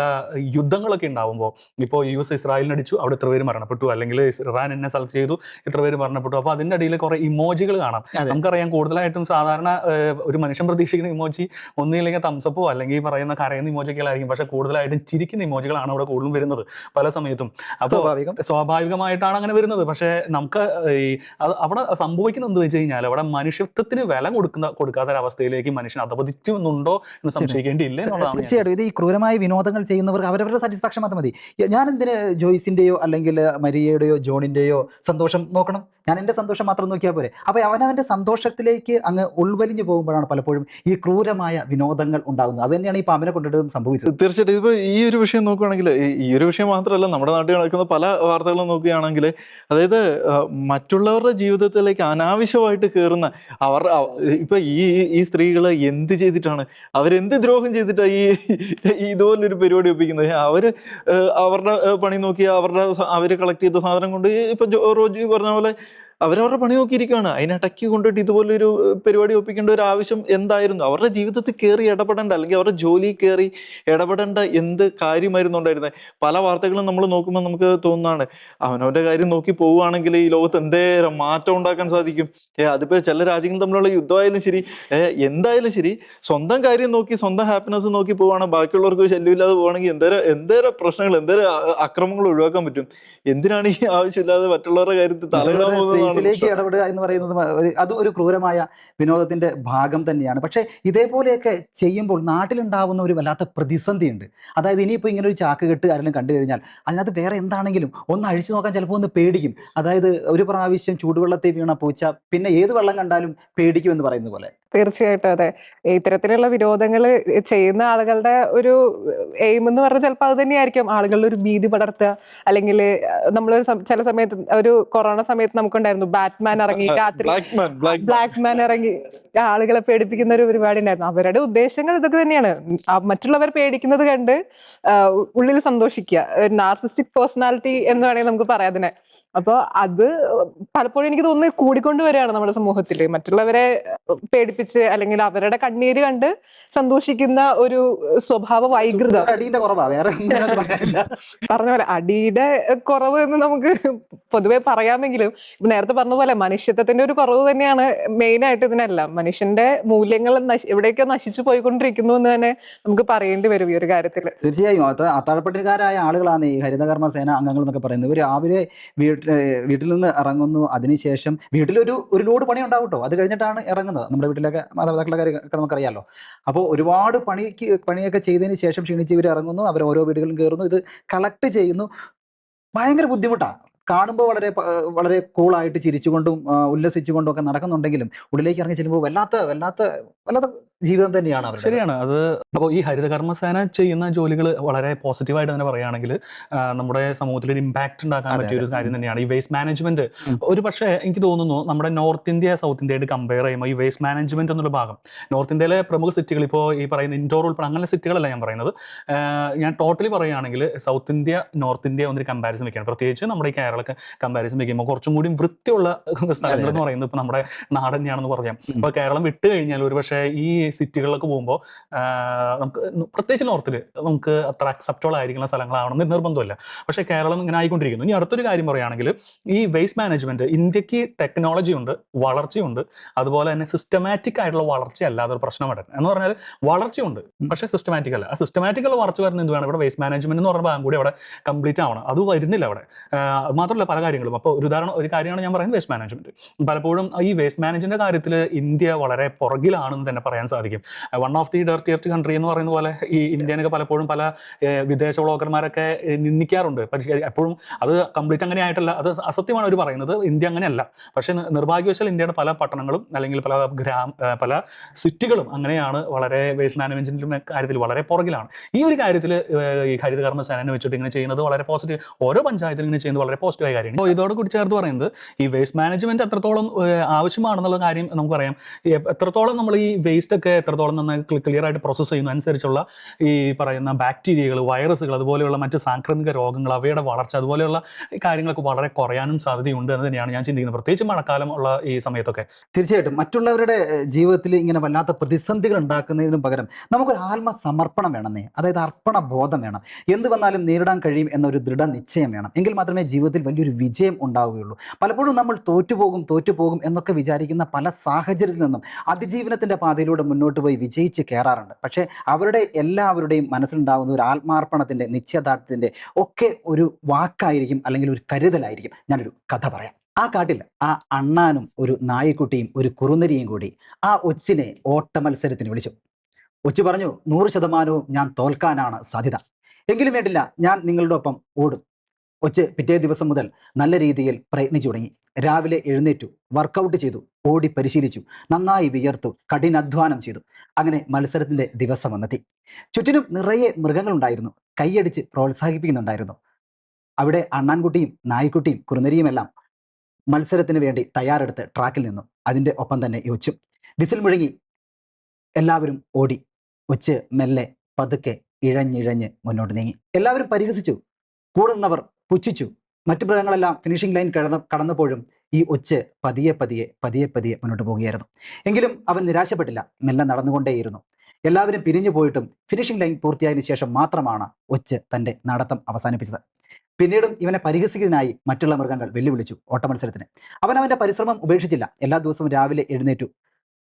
യുദ്ധങ്ങളൊക്കെ ഉണ്ടാകുമ്പോൾ, ഇപ്പോൾ US ഇസ്രായേലിന് അടിച്ചു, അവിടെ ഇത്ര പേര് മരണപ്പെട്ടു, അല്ലെങ്കിൽ ഇറാൻ എന്നെ സെലക്ട് ചെയ്തു, ഇത്ര പേര് മരണപ്പെട്ടു. അപ്പോൾ അതിൻ്റെ അടിയിൽ കുറേ ഇമോജികൾ കാണാം. നമുക്കറിയാം, കൂടുതലായിട്ടും സാധാരണ ഒരു മനുഷ്യൻ പ്രതീക്ഷിക്കുന്ന ഇമോജി ഒന്നുമില്ലെങ്കിൽ തംസപ്പോ അല്ലെങ്കിൽ പറയുന്ന കരയുന്ന ഇമോജികളായിരിക്കും. പക്ഷേ കൂടുതലായിട്ടും ചിരിക്കുന്ന ഇമോജികളാണ് അവിടെ കൂടുതലും വരുന്നത് പല സമയത്തും. അപ്പോൾ സ്വാഭാവികമായിട്ടാണ് അങ്ങനെ വരുന്നത്. പക്ഷേ നമുക്ക് അവിടെ സംഭവിക്കുന്നത് എന്ത് വെച്ച് കഴിഞ്ഞാൽ, അവിടെ മനുഷ്യത്വത്തിന് വില കൊടുക്കാത്ത ഒരവസ്ഥയിലേക്ക് മനുഷ്യൻ അധപതിക്കുന്നുണ്ടോ എന്ന് സംശയിക്കേണ്ടിയില്ല എന്നുള്ളതാണ്. തീർച്ചയായിട്ടും ഇത് ഈ ക്രൂരമായ വിനോദങ്ങൾ ചെയ്യുന്നവർക്ക് അവരവരുടെ സാറ്റിസ്ഫാക്ഷൻ മാത്രം മതി. ഞാൻ എന്തിന് ജോയ്സിൻ്റെയോ അല്ലെങ്കിൽ മരിയയുടെയോ ജോണിൻ്റെയോ സന്തോഷം നോക്കണം? ഞാൻ എൻ്റെ സന്തോഷം മാത്രം നോക്കിയാൽ പോരെ? അപ്പോൾ അവനവൻ്റെ സന്തോഷത്തിലേക്ക് അങ്ങ് ഉൾവലിഞ്ഞു പോകുമ്പോഴാണ് പലപ്പോഴും ഈ ക്രൂരമായ വിനോദങ്ങൾ ഉണ്ടാകുന്നത്. അത് തന്നെയാണ് ഈ പാമ്പിനെ കൊണ്ടിട്ട് സംഭവിച്ചത്. തീർച്ചയായിട്ടും ഇതിപ്പോൾ ഈ ഒരു വിഷയം നോക്കുകയാണെങ്കിൽ, ഈ ഒരു വിഷയം മാത്രമല്ല, നമ്മുടെ നാട്ടിൽ നടക്കുന്ന പല വാർത്തകളും നോക്കുകയാണെങ്കിൽ, അതായത് മറ്റുള്ളവരുടെ ജീവിതത്തിലേക്ക് അനാവശ്യമായിട്ട് കയറുന്ന ഇപ്പൊ ഈ സ്ത്രീകൾ എന്ത് ചെയ്തിട്ടാണ്, അവരെന്ത് ദ്രോഹം ചെയ്തിട്ടാണ് ഇതുപോലൊരു പരിപാടി ഒപ്പിക്കുന്നത്? അവരുടെ പണി നോക്കി അവര് കളക്ട് ചെയ്ത സാധനം കൊണ്ട് ഇപ്പൊ റോജി പറഞ്ഞ പോലെ അവരവരുടെ പണി നോക്കിയിരിക്കുകയാണ്. അതിനിടയ്ക്ക് കൊണ്ടിട്ട് ഇതുപോലൊരു പരിപാടി ഒപ്പിക്കേണ്ട ഒരു ആവശ്യം എന്തായിരുന്നു? അവരുടെ ജീവിതത്തിൽ കയറി ഇടപെടേണ്ട, അല്ലെങ്കിൽ അവരുടെ ജോലി കയറി ഇടപെടേണ്ട എന്ത് കാര്യമായിരുന്നു ഉണ്ടായിരുന്നത്? പല വാർത്തകളും നമ്മൾ നോക്കുമ്പോൾ നമുക്ക് തോന്നുന്നതാണ്, അവനവന്റെ കാര്യം നോക്കി പോവുകയാണെങ്കിൽ ഈ ലോകത്ത് എന്തേരം മാറ്റം ഉണ്ടാക്കാൻ സാധിക്കും. അതിപ്പോ ചില രാജ്യങ്ങൾ തമ്മിലുള്ള യുദ്ധമായാലും ശരി, എന്തായാലും ശരി, സ്വന്തം കാര്യം നോക്കി സ്വന്തം ഹാപ്പിനെസ് നോക്കി പോവുകയാണ്, ബാക്കിയുള്ളവർക്ക് ശല്യമില്ലാതെ പോവുകയാണെങ്കിൽ എന്തേരം പ്രശ്നങ്ങൾ, എന്തേരം അക്രമങ്ങൾ ഒഴിവാക്കാൻ പറ്റും. എന്തിനാണ് ഈ ആവശ്യമില്ലാതെ മറ്റുള്ളവരുടെ കാര്യത്തിൽ തലയിടാൻ പോകുന്നതാണ് സ്പേസിലേക്ക് പ്രശ്നം. ഇടപെടുക എന്ന് പറയുന്നത് അത് ഒരു ക്രൂരമായ വിനോദത്തിന്റെ ഭാഗം തന്നെയാണ്. പക്ഷേ ഇതേപോലെയൊക്കെ ചെയ്യുമ്പോൾ നാട്ടിലുണ്ടാവുന്ന ഒരു വല്ലാത്ത പ്രതിസന്ധി ഉണ്ട്. അതായത് ഇനിയിപ്പോൾ ഇങ്ങനെ ഒരു ചാക്ക് കെട്ട് ആരെങ്കിലും കണ്ടു കഴിഞ്ഞാൽ അതിനകത്ത് വേറെ എന്താണെങ്കിലും ഒന്ന് അഴിച്ചു നോക്കാൻ ചിലപ്പോൾ ഒന്ന് പേടിക്കും. അതായത് ഒരു പ്രാവശ്യം ചൂടുവെള്ളത്തിൽ വീണ പൂച്ച പിന്നെ ഏത് വെള്ളം കണ്ടാലും പേടിക്കും എന്ന് പറയുന്നത് പോലെ. തീർച്ചയായിട്ടും അതെ. ഇത്തരത്തിലുള്ള വിനോദങ്ങൾ ചെയ്യുന്ന ആളുകളുടെ ഒരു എയിം എന്ന് പറഞ്ഞാൽ ചിലപ്പോൾ അത് തന്നെയായിരിക്കും, ആളുകളിൽ ഒരു ഭീതി പടർത്തുക. അല്ലെങ്കിൽ നമ്മൾ ചില സമയത്ത് ഒരു കൊറോണ സമയത്ത് നമുക്കുണ്ടായിരുന്നു ബാറ്റ്മാൻ ഇറങ്ങി രാത്രി, ബ്ലാക്ക് മാൻ ഇറങ്ങി ആളുകളെ പേടിപ്പിക്കുന്ന ഒരു പരിപാടി ഉണ്ടായിരുന്നു. അവരുടെ ഉദ്ദേശങ്ങൾ ഇതൊക്കെ തന്നെയാണ്. മറ്റുള്ളവർ പേടിക്കുന്നത് കണ്ട് ഉള്ളിൽ സന്തോഷിക്കുക. നാർസിസ്റ്റിക് പേഴ്സണാലിറ്റി എന്ന് വേണമെങ്കിൽ നമുക്ക് പറയാം അതിനെ. അപ്പൊ അത് പലപ്പോഴും എനിക്ക് തോന്നുന്നു കൂടിക്കൊണ്ട് വരികയാണ് നമ്മുടെ സമൂഹത്തിൽ. മറ്റുള്ളവരെ പേടിപ്പിച്ച് അല്ലെങ്കിൽ അവരുടെ കണ്ണീര് കണ്ട് സന്തോഷിക്കുന്ന ഒരു സ്വഭാവ വൈകൃതം. അടീന്റെ കുറവാ, വേറെ ഒന്നും അതിനകത്ത് പറയാനില്ല. പറഞ്ഞ പോലെ അടിയുടെ കുറവ് എന്ന് നമുക്ക് പൊതുവെ പറയാമെങ്കിലും നേരത്തെ പറഞ്ഞ പോലെ മനുഷ്യത്വത്തിന്റെ ഒരു കുറവ് തന്നെയാണ് മെയിൻ ആയിട്ട് ഇതിനെല്ലാം. മനുഷ്യന്റെ മൂല്യങ്ങൾ എവിടെയൊക്കെ നശിച്ചു പോയിക്കൊണ്ടിരിക്കുന്നു എന്ന് തന്നെ നമുക്ക് പറയേണ്ടി വരും ഈ ഒരു കാര്യത്തിൽ. തീർച്ചയായും അത്താഴപ്പട്ടിക്കാരായ ആളുകളാണ് ഈ ഹരിതകർമ്മ സേന അംഗങ്ങൾ എന്നൊക്കെ പറയുന്നത്. ഇവർ രാവിലെ വീട്ടിൽ നിന്ന് ഇറങ്ങുന്നു, അതിനുശേഷം വീട്ടിലൊരു ലോഡ് പണി ഉണ്ടാവും കേട്ടോ. അത് കഴിഞ്ഞിട്ടാണ് ഇറങ്ങുന്നത്. നമ്മുടെ വീട്ടിലൊക്കെ മാതാപിതാക്കളുടെ കാര്യമൊക്കെ നമുക്കറിയാമല്ലോ. അപ്പോൾ ഒരുപാട് പണിയൊക്കെ ചെയ്തതിന് ശേഷം ക്ഷീണിച്ച് ഇവർ ഇറങ്ങുന്നു, അവർ ഓരോ വീടുകളിലും കയറുന്നു, ഇത് കളക്ട് ചെയ്യുന്നു. ഭയങ്കര ബുദ്ധിമുട്ടാണ് കാണുമ്പോൾ. വളരെ കൂളായിട്ട് ചിരിച്ചുകൊണ്ടും ഉല്ലസിച്ചുകൊണ്ടും ഒക്കെ നടക്കുന്നുണ്ടെങ്കിലും ഉള്ളിലേക്ക് ഇറങ്ങി ചെല്ലുമ്പോൾ വല്ലാത്ത ജീവിതം തന്നെയാണ് അവരുടെ. ശരിയാണ് അത്. അപ്പോൾ ഈ ഹരിതകർമ്മസേന ചെയ്യുന്ന ജോലികൾ വളരെ പോസിറ്റീവായിട്ട് തന്നെ പറയുകയാണെങ്കിൽ നമ്മുടെ സമൂഹത്തിൽ ഒരു ഇമ്പാക്ട് ഉണ്ടാക്കാൻ പറ്റിയ ഒരു കാര്യം തന്നെയാണ് ഈ വേസ്റ്റ് മാനേജ്മെന്റ്. ഒരു പക്ഷേ എനിക്ക് തോന്നുന്നു നമ്മുടെ നോർത്ത് ഇന്ത്യ സൗത്ത് ഇന്ത്യയായിട്ട് കമ്പയർ ചെയ്യുമ്പോൾ ഈ വേസ്റ്റ് മാനേജ്മെന്റ് എന്നുള്ള ഭാഗം നോർത്ത് ഇന്ത്യയിലെ പ്രമുഖ സിറ്റികൾ, ഇപ്പോൾ ഈ പറയുന്ന ഇൻഡോർ ഉൾപ്പെടെ അങ്ങനെ സിറ്റികളല്ല ഞാൻ പറയുന്നത്. ഞാൻ ടോട്ടലി പറയുകയാണെങ്കിൽ സൗത്ത് ഇന്ത്യ നോർത്ത് ഇന്ത്യ ഒന്നൊരു കമ്പാരിസൺ വെക്കുകയാണ്. പ്രത്യേകിച്ച് നമ്മുടെ ഈ കേരളಕ್ಕೆ കമ്പാരിസൺ വെക്കുമ്പോൾ കുറച്ചും കൂടി വൃത്തിയുള്ള സ്ഥലങ്ങൾ എന്ന് പറയുന്നത് ഇപ്പോൾ നമ്മുടെ നാട് തന്നെയാണെന്ന് പറയാം. ഇപ്പോൾ കേരളം വിട്ട് കഴിഞ്ഞാൽ ഒരു പക്ഷേ ഈ സിറ്റികളിലൊക്കെ പോകുമ്പോൾ നമുക്ക് പ്രത്യേകിച്ച് നോർത്തിൽ നമുക്ക് അത്ര അക്സെപ്റ്റബിൾ ആയിരിക്കുന്ന സ്ഥലങ്ങളാവണമെന്ന് നിർബന്ധമില്ല. പക്ഷേ കേരളം ഇങ്ങനെ ആയിക്കൊണ്ടിരിക്കുന്നു. ഇനി അടുത്തൊരു കാര്യം പറയുകയാണെങ്കിൽ ഈ വേസ്റ്റ് മാനേജ്മെന്റ് ഇന്ത്യക്ക് ടെക്നോളജി ഉണ്ട്, വളർച്ചയുണ്ട്, അതുപോലെ തന്നെ സിസ്റ്റമാറ്റിക് ആയിട്ടുള്ള വളർച്ച അല്ലാതെ ഒരു പ്രശ്നം വരണം എന്ന് പറഞ്ഞാൽ വളർച്ചയുണ്ട് പക്ഷേ സിസ്റ്റമാറ്റിക് അല്ല. ആ സിസ്റ്റമാറ്റിക് ഉള്ള വളർച്ച വരുന്ന എന്ത് വേണം, ഇവിടെ വേസ്റ്റ് മാനേജ്മെന്റ് എന്ന് പറഞ്ഞ ഭാഗം കൂടി അവിടെ കംപ്ലീറ്റ് ആവണം. അത് വരുന്നില്ല അവിടെ. മാത്രമല്ല പല കാര്യങ്ങളും. അപ്പോൾ ഒരു കാര്യമാണ് ഞാൻ പറയുന്നത് വേസ്റ്റ് മാനേജ്മെന്റ്. പലപ്പോഴും ഈ വേസ്റ്റ് മാനേജ്മെന്റിന്റെ കാര്യത്തിൽ ഇന്ത്യ വളരെ പുറകിലാണെന്ന് തന്നെ പറയാൻ സാധിക്കും. വൺ ഓഫ് ദി ഡർട്ടിയസ്റ്റ് കൺട്രി എന്ന് പറയുന്ന പോലെ ഈ ഇന്ത്യനൊക്കെ പലപ്പോഴും പല വിദേശ വ്ളോഗർമാരൊക്കെ നിന്ദിക്കാറുണ്ട്. പക്ഷേ എപ്പോഴും അത് കംപ്ലീറ്റ് അങ്ങനെ ആയിട്ടല്ല, അത് അസത്യമാണ് അവർ പറയുന്നത്. ഇന്ത്യ അങ്ങനെയല്ല. പക്ഷേ നിർഭാഗ്യവശാൽ ഇന്ത്യയുടെ പല പട്ടണങ്ങളും അല്ലെങ്കിൽ പല സിറ്റികളും അങ്ങനെയാണ്, വളരെ വേസ്റ്റ് മാനേജ്മെന്റിന്റെ കാര്യത്തിൽ വളരെ പുറകിലാണ്. ഈ ഒരു കാര്യത്തിൽ ഈ ഹരിതകർമ്മ സേന വെച്ചിട്ട് ഇങ്ങനെ ചെയ്യുന്നത് വളരെ പോസിറ്റീവ്, ഓരോ പഞ്ചായത്തിലും ഇങ്ങനെ ചെയ്യുന്നത് വളരെ പോസിറ്റീവായ കാര്യമാണ്. അപ്പോൾ ഇതോട് കൂടി ചേർത്ത് പറയുന്നത് ഈ വേസ്റ്റ് മാനേജ്മെന്റ് എത്രത്തോളം ആവശ്യമാണെന്നുള്ള കാര്യം നമുക്കറിയാം. എത്രത്തോളം നമ്മൾ ഈ വേസ്റ്റ് ഒക്കെ എത്രത്തോളം നന്നായി ക്ലിയർ ആയിട്ട് പ്രോസസ്സ് ചെയ്യുന്ന അനുസരിച്ചുള്ള ഈ പറയുന്ന ബാക്ടീരിയകൾ, വൈറസുകൾ, അതുപോലെയുള്ള മറ്റ് സാംക്രമിക രോഗങ്ങൾ, അവയുടെ വളർച്ച, അതുപോലെയുള്ള കാര്യങ്ങളൊക്കെ വളരെ കുറയാനും സാധ്യതയുണ്ട് എന്ന് തന്നെയാണ് ഞാൻ ചിന്തിക്കുന്നത്, പ്രത്യേകിച്ച് മഴക്കാലം ഉള്ള ഈ സമയത്തൊക്കെ. തീർച്ചയായിട്ടും മറ്റുള്ളവരുടെ ജീവിതത്തിൽ ഇങ്ങനെ വല്ലാത്ത പ്രതിസന്ധികൾ ഉണ്ടാക്കുന്നതിനും പകരം നമുക്കൊരു ആത്മസമർപ്പണം വേണമെന്നേ. അതായത് അർപ്പണ ബോധം വേണം. എന്ത് വന്നാലും നേരിടാൻ കഴിയും എന്നൊരു ദൃഢനിശ്ചയം വേണം. എങ്കിൽ മാത്രമേ ജീവിതത്തിൽ വലിയൊരു വിജയം ഉണ്ടാവുകയുള്ളൂ. പലപ്പോഴും നമ്മൾ തോറ്റുപോകും എന്നൊക്കെ വിചാരിക്കുന്ന പല സാഹചര്യത്തിൽ നിന്നും അതിജീവനത്തിൻ്റെ പാതയിലൂടെ മുന്നോട്ട് പോയി വിജയിച്ച് കയറാറുണ്ട്. പക്ഷേ എല്ലാവരുടെയും മനസ്സിലുണ്ടാകുന്ന ഒരു ആത്മാർപ്പണത്തിൻ്റെ, നിശ്ചയദാർഢ്യത്തിൻ്റെ ഒക്കെ ഒരു വാക്കായിരിക്കും, അല്ലെങ്കിൽ ഒരു കരുതലായിരിക്കും. ഞാനൊരു കഥ പറയാം. ആ കാട്ടിൽ ആ അണ്ണാനും ഒരു നായ്ക്കുട്ടിയും ഒരു കുറുനരിയും കൂടി ആ ഒച്ചിനെ ഓട്ട മത്സരത്തിന് വിളിച്ചു. ഒച്ചു പറഞ്ഞു, 100% ഞാൻ തോൽക്കാനാണ് സാധ്യത. എങ്കിലും വേണ്ടില്ല, ഞാൻ നിങ്ങളുടെ ഒപ്പം ഓടും. ഒച്ച് പിറ്റേ ദിവസം മുതൽ നല്ല രീതിയിൽ പ്രയത്നിച്ചു തുടങ്ങി. രാവിലെ എഴുന്നേറ്റു, വർക്കൗട്ട് ചെയ്തു, ഓടി പരിശീലിച്ചു, നന്നായി വിയർത്തു, കഠിനാധ്വാനം ചെയ്തു. അങ്ങനെ മത്സരത്തിൻ്റെ ദിവസം വന്നെത്തി. ചുറ്റിനും നിറയെ മൃഗങ്ങളുണ്ടായിരുന്നു, കൈയടിച്ച് പ്രോത്സാഹിപ്പിക്കുന്നുണ്ടായിരുന്നു. അവിടെ അണ്ണാൻകുട്ടിയും നായ്ക്കുട്ടിയും കുറുനരിയുമെല്ലാം മത്സരത്തിന് വേണ്ടി തയ്യാറെടുത്ത് ട്രാക്കിൽ നിന്നു. അതിൻ്റെ ഒപ്പം തന്നെ ഒച്ചും. വിസിൽ മുഴങ്ങി എല്ലാവരും ഓടി. ഒച്ച് മെല്ലെ പതുക്കെ ഇഴഞ്ഞിഴഞ്ഞ് മുന്നോട്ട് നീങ്ങി. എല്ലാവരും പരിഹസിച്ചു, കൂടുന്നവർ പുച്ഛിച്ചു. മറ്റു മൃഗങ്ങളെല്ലാം ഫിനിഷിംഗ് ലൈൻ കടന്നപ്പോഴും ഈ ഒച്ച് പതിയെ പതിയെ പതിയെ പതിയെ മുന്നോട്ട് പോവുകയായിരുന്നു. എങ്കിലും അവൻ നിരാശപ്പെട്ടില്ല. മെല്ലെ നടന്നുകൊണ്ടേയിരുന്നു. എല്ലാവരും പിരിഞ്ഞു പോയിട്ടും ഫിനിഷിംഗ് ലൈൻ പൂർത്തിയായതിനു ശേഷം മാത്രമാണ് ഒച്ച് തൻ്റെ നടത്തം അവസാനിപ്പിച്ചത്. പിന്നീടും ഇവനെ പരിഹസിക്കുന്നതിനായി മറ്റുള്ള മൃഗങ്ങൾ വെല്ലുവിളിച്ചു ഓട്ടമത്സരത്തിന്. അവൻ അവൻ്റെ പരിശ്രമം ഉപേക്ഷിച്ചില്ല. എല്ലാ ദിവസവും രാവിലെ എഴുന്നേറ്റു.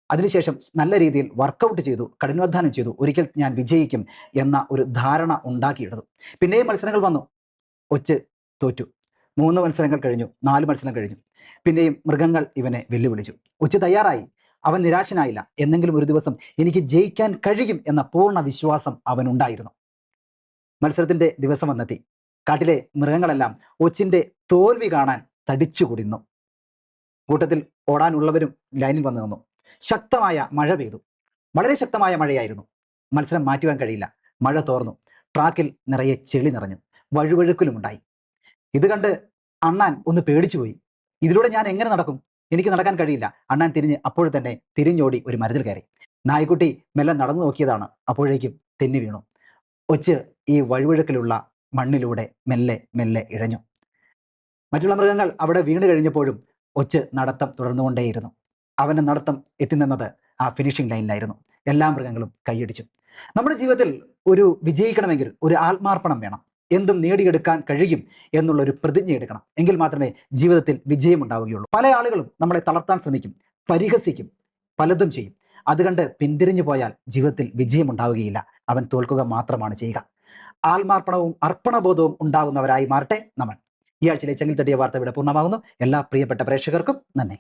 അതിനുശേഷം നല്ല രീതിയിൽ വർക്കൗട്ട് ചെയ്തു, കഠിനാധ്വാനം ചെയ്തു. ഒരിക്കൽ ഞാൻ വിജയിക്കും എന്ന ഒരു ധാരണ ഉണ്ടാക്കിയെടുത്തു. പിന്നെയും മത്സരങ്ങൾ വന്നു. ഒച്ച് തോറ്റു. 3 മത്സരങ്ങൾ കഴിഞ്ഞു, 4 മത്സരം കഴിഞ്ഞു. പിന്നെയും മൃഗങ്ങൾ ഇവനെ വെല്ലുവിളിച്ചു. ഒച്ച് തയ്യാറായി. അവൻ നിരാശനായില്ല. എന്നെങ്കിലും ഒരു ദിവസം എനിക്ക് ജയിക്കാൻ കഴിയും എന്ന പൂർണ്ണ വിശ്വാസം അവനുണ്ടായിരുന്നു. മത്സരത്തിൻ്റെ ദിവസം വന്നെത്തി. കാട്ടിലെ മൃഗങ്ങളെല്ലാം ഒച്ചിൻ്റെ തോൽവി കാണാൻ തടിച്ചുകൂടിന്നു. കൂട്ടത്തിൽ ഓടാനുള്ളവരും ലൈനിൽ വന്നു നിന്നു. ശക്തമായ മഴ പെയ്തു. വളരെ ശക്തമായ മഴയായിരുന്നു. മത്സരം മാറ്റുവാൻ കഴിയില്ല. മഴ തോർന്നു. ട്രാക്കിൽ നിറയെ ചെളി നിറഞ്ഞു. വഴുവഴുക്കലുമുണ്ടായി. ഇത് കണ്ട് അണ്ണാൻ ഒന്ന് പേടിച്ചുപോയി. ഇതിലൂടെ ഞാൻ എങ്ങനെ നടക്കും? എനിക്ക് നടക്കാൻ കഴിയില്ല. അണ്ണാൻ അപ്പോൾ തന്നെ തിരിഞ്ഞോടി ഒരു മരത്തിൽ കയറി. നായ്ക്കുട്ടി മെല്ലെ നടന്നു നോക്കിയതാണ്. അപ്പോഴേക്കും തെന്നി വീണു. ഒച്ച് ഈ വഴുവഴുക്കലുള്ള മണ്ണിലൂടെ മെല്ലെ മെല്ലെ ഇഴഞ്ഞു. മറ്റുള്ള മൃഗങ്ങൾ അവിടെ വീണ് കഴിഞ്ഞപ്പോഴും ഒച്ച് നടത്തം തുടർന്നുകൊണ്ടേയിരുന്നു. അവൻ്റെ നടത്തം എത്തി നിന്നത് ആ ഫിനിഷിംഗ് ലൈനിലായിരുന്നു. എല്ലാ മൃഗങ്ങളും കൈയടിച്ചു. നമ്മുടെ ജീവിതത്തിൽ ഒരു വിജയിക്കണമെങ്കിൽ ഒരു ആത്മാർപ്പണം വേണം. എന്തും നേടിയെടുക്കാൻ കഴിയും എന്നുള്ളൊരു പ്രതിജ്ഞ എടുക്കണം. എങ്കിൽ മാത്രമേ ജീവിതത്തിൽ വിജയമുണ്ടാവുകയുള്ളൂ. പല ആളുകളും നമ്മളെ തളർത്താൻ ശ്രമിക്കും, പരിഹസിക്കും, പലതും ചെയ്യും. അത് കണ്ട് പിന്തിരിഞ്ഞു പോയാൽ ജീവിതത്തിൽ വിജയമുണ്ടാവുകയില്ല. അവൻ തോൽക്കുക മാത്രമാണ് ചെയ്യുക. ആത്മാർപ്പണവും അർപ്പണബോധവും ഉണ്ടാകുന്നവരായി മാറട്ടെ നമ്മൾ. ഈ ആഴ്ചയിലെ ചെങ്ങിൽ തട്ടിയ വാർത്ത ഇവിടെ പൂർണ്ണമാകുന്നു. എല്ലാ പ്രിയപ്പെട്ട പ്രേക്ഷകർക്കും നന്ദി.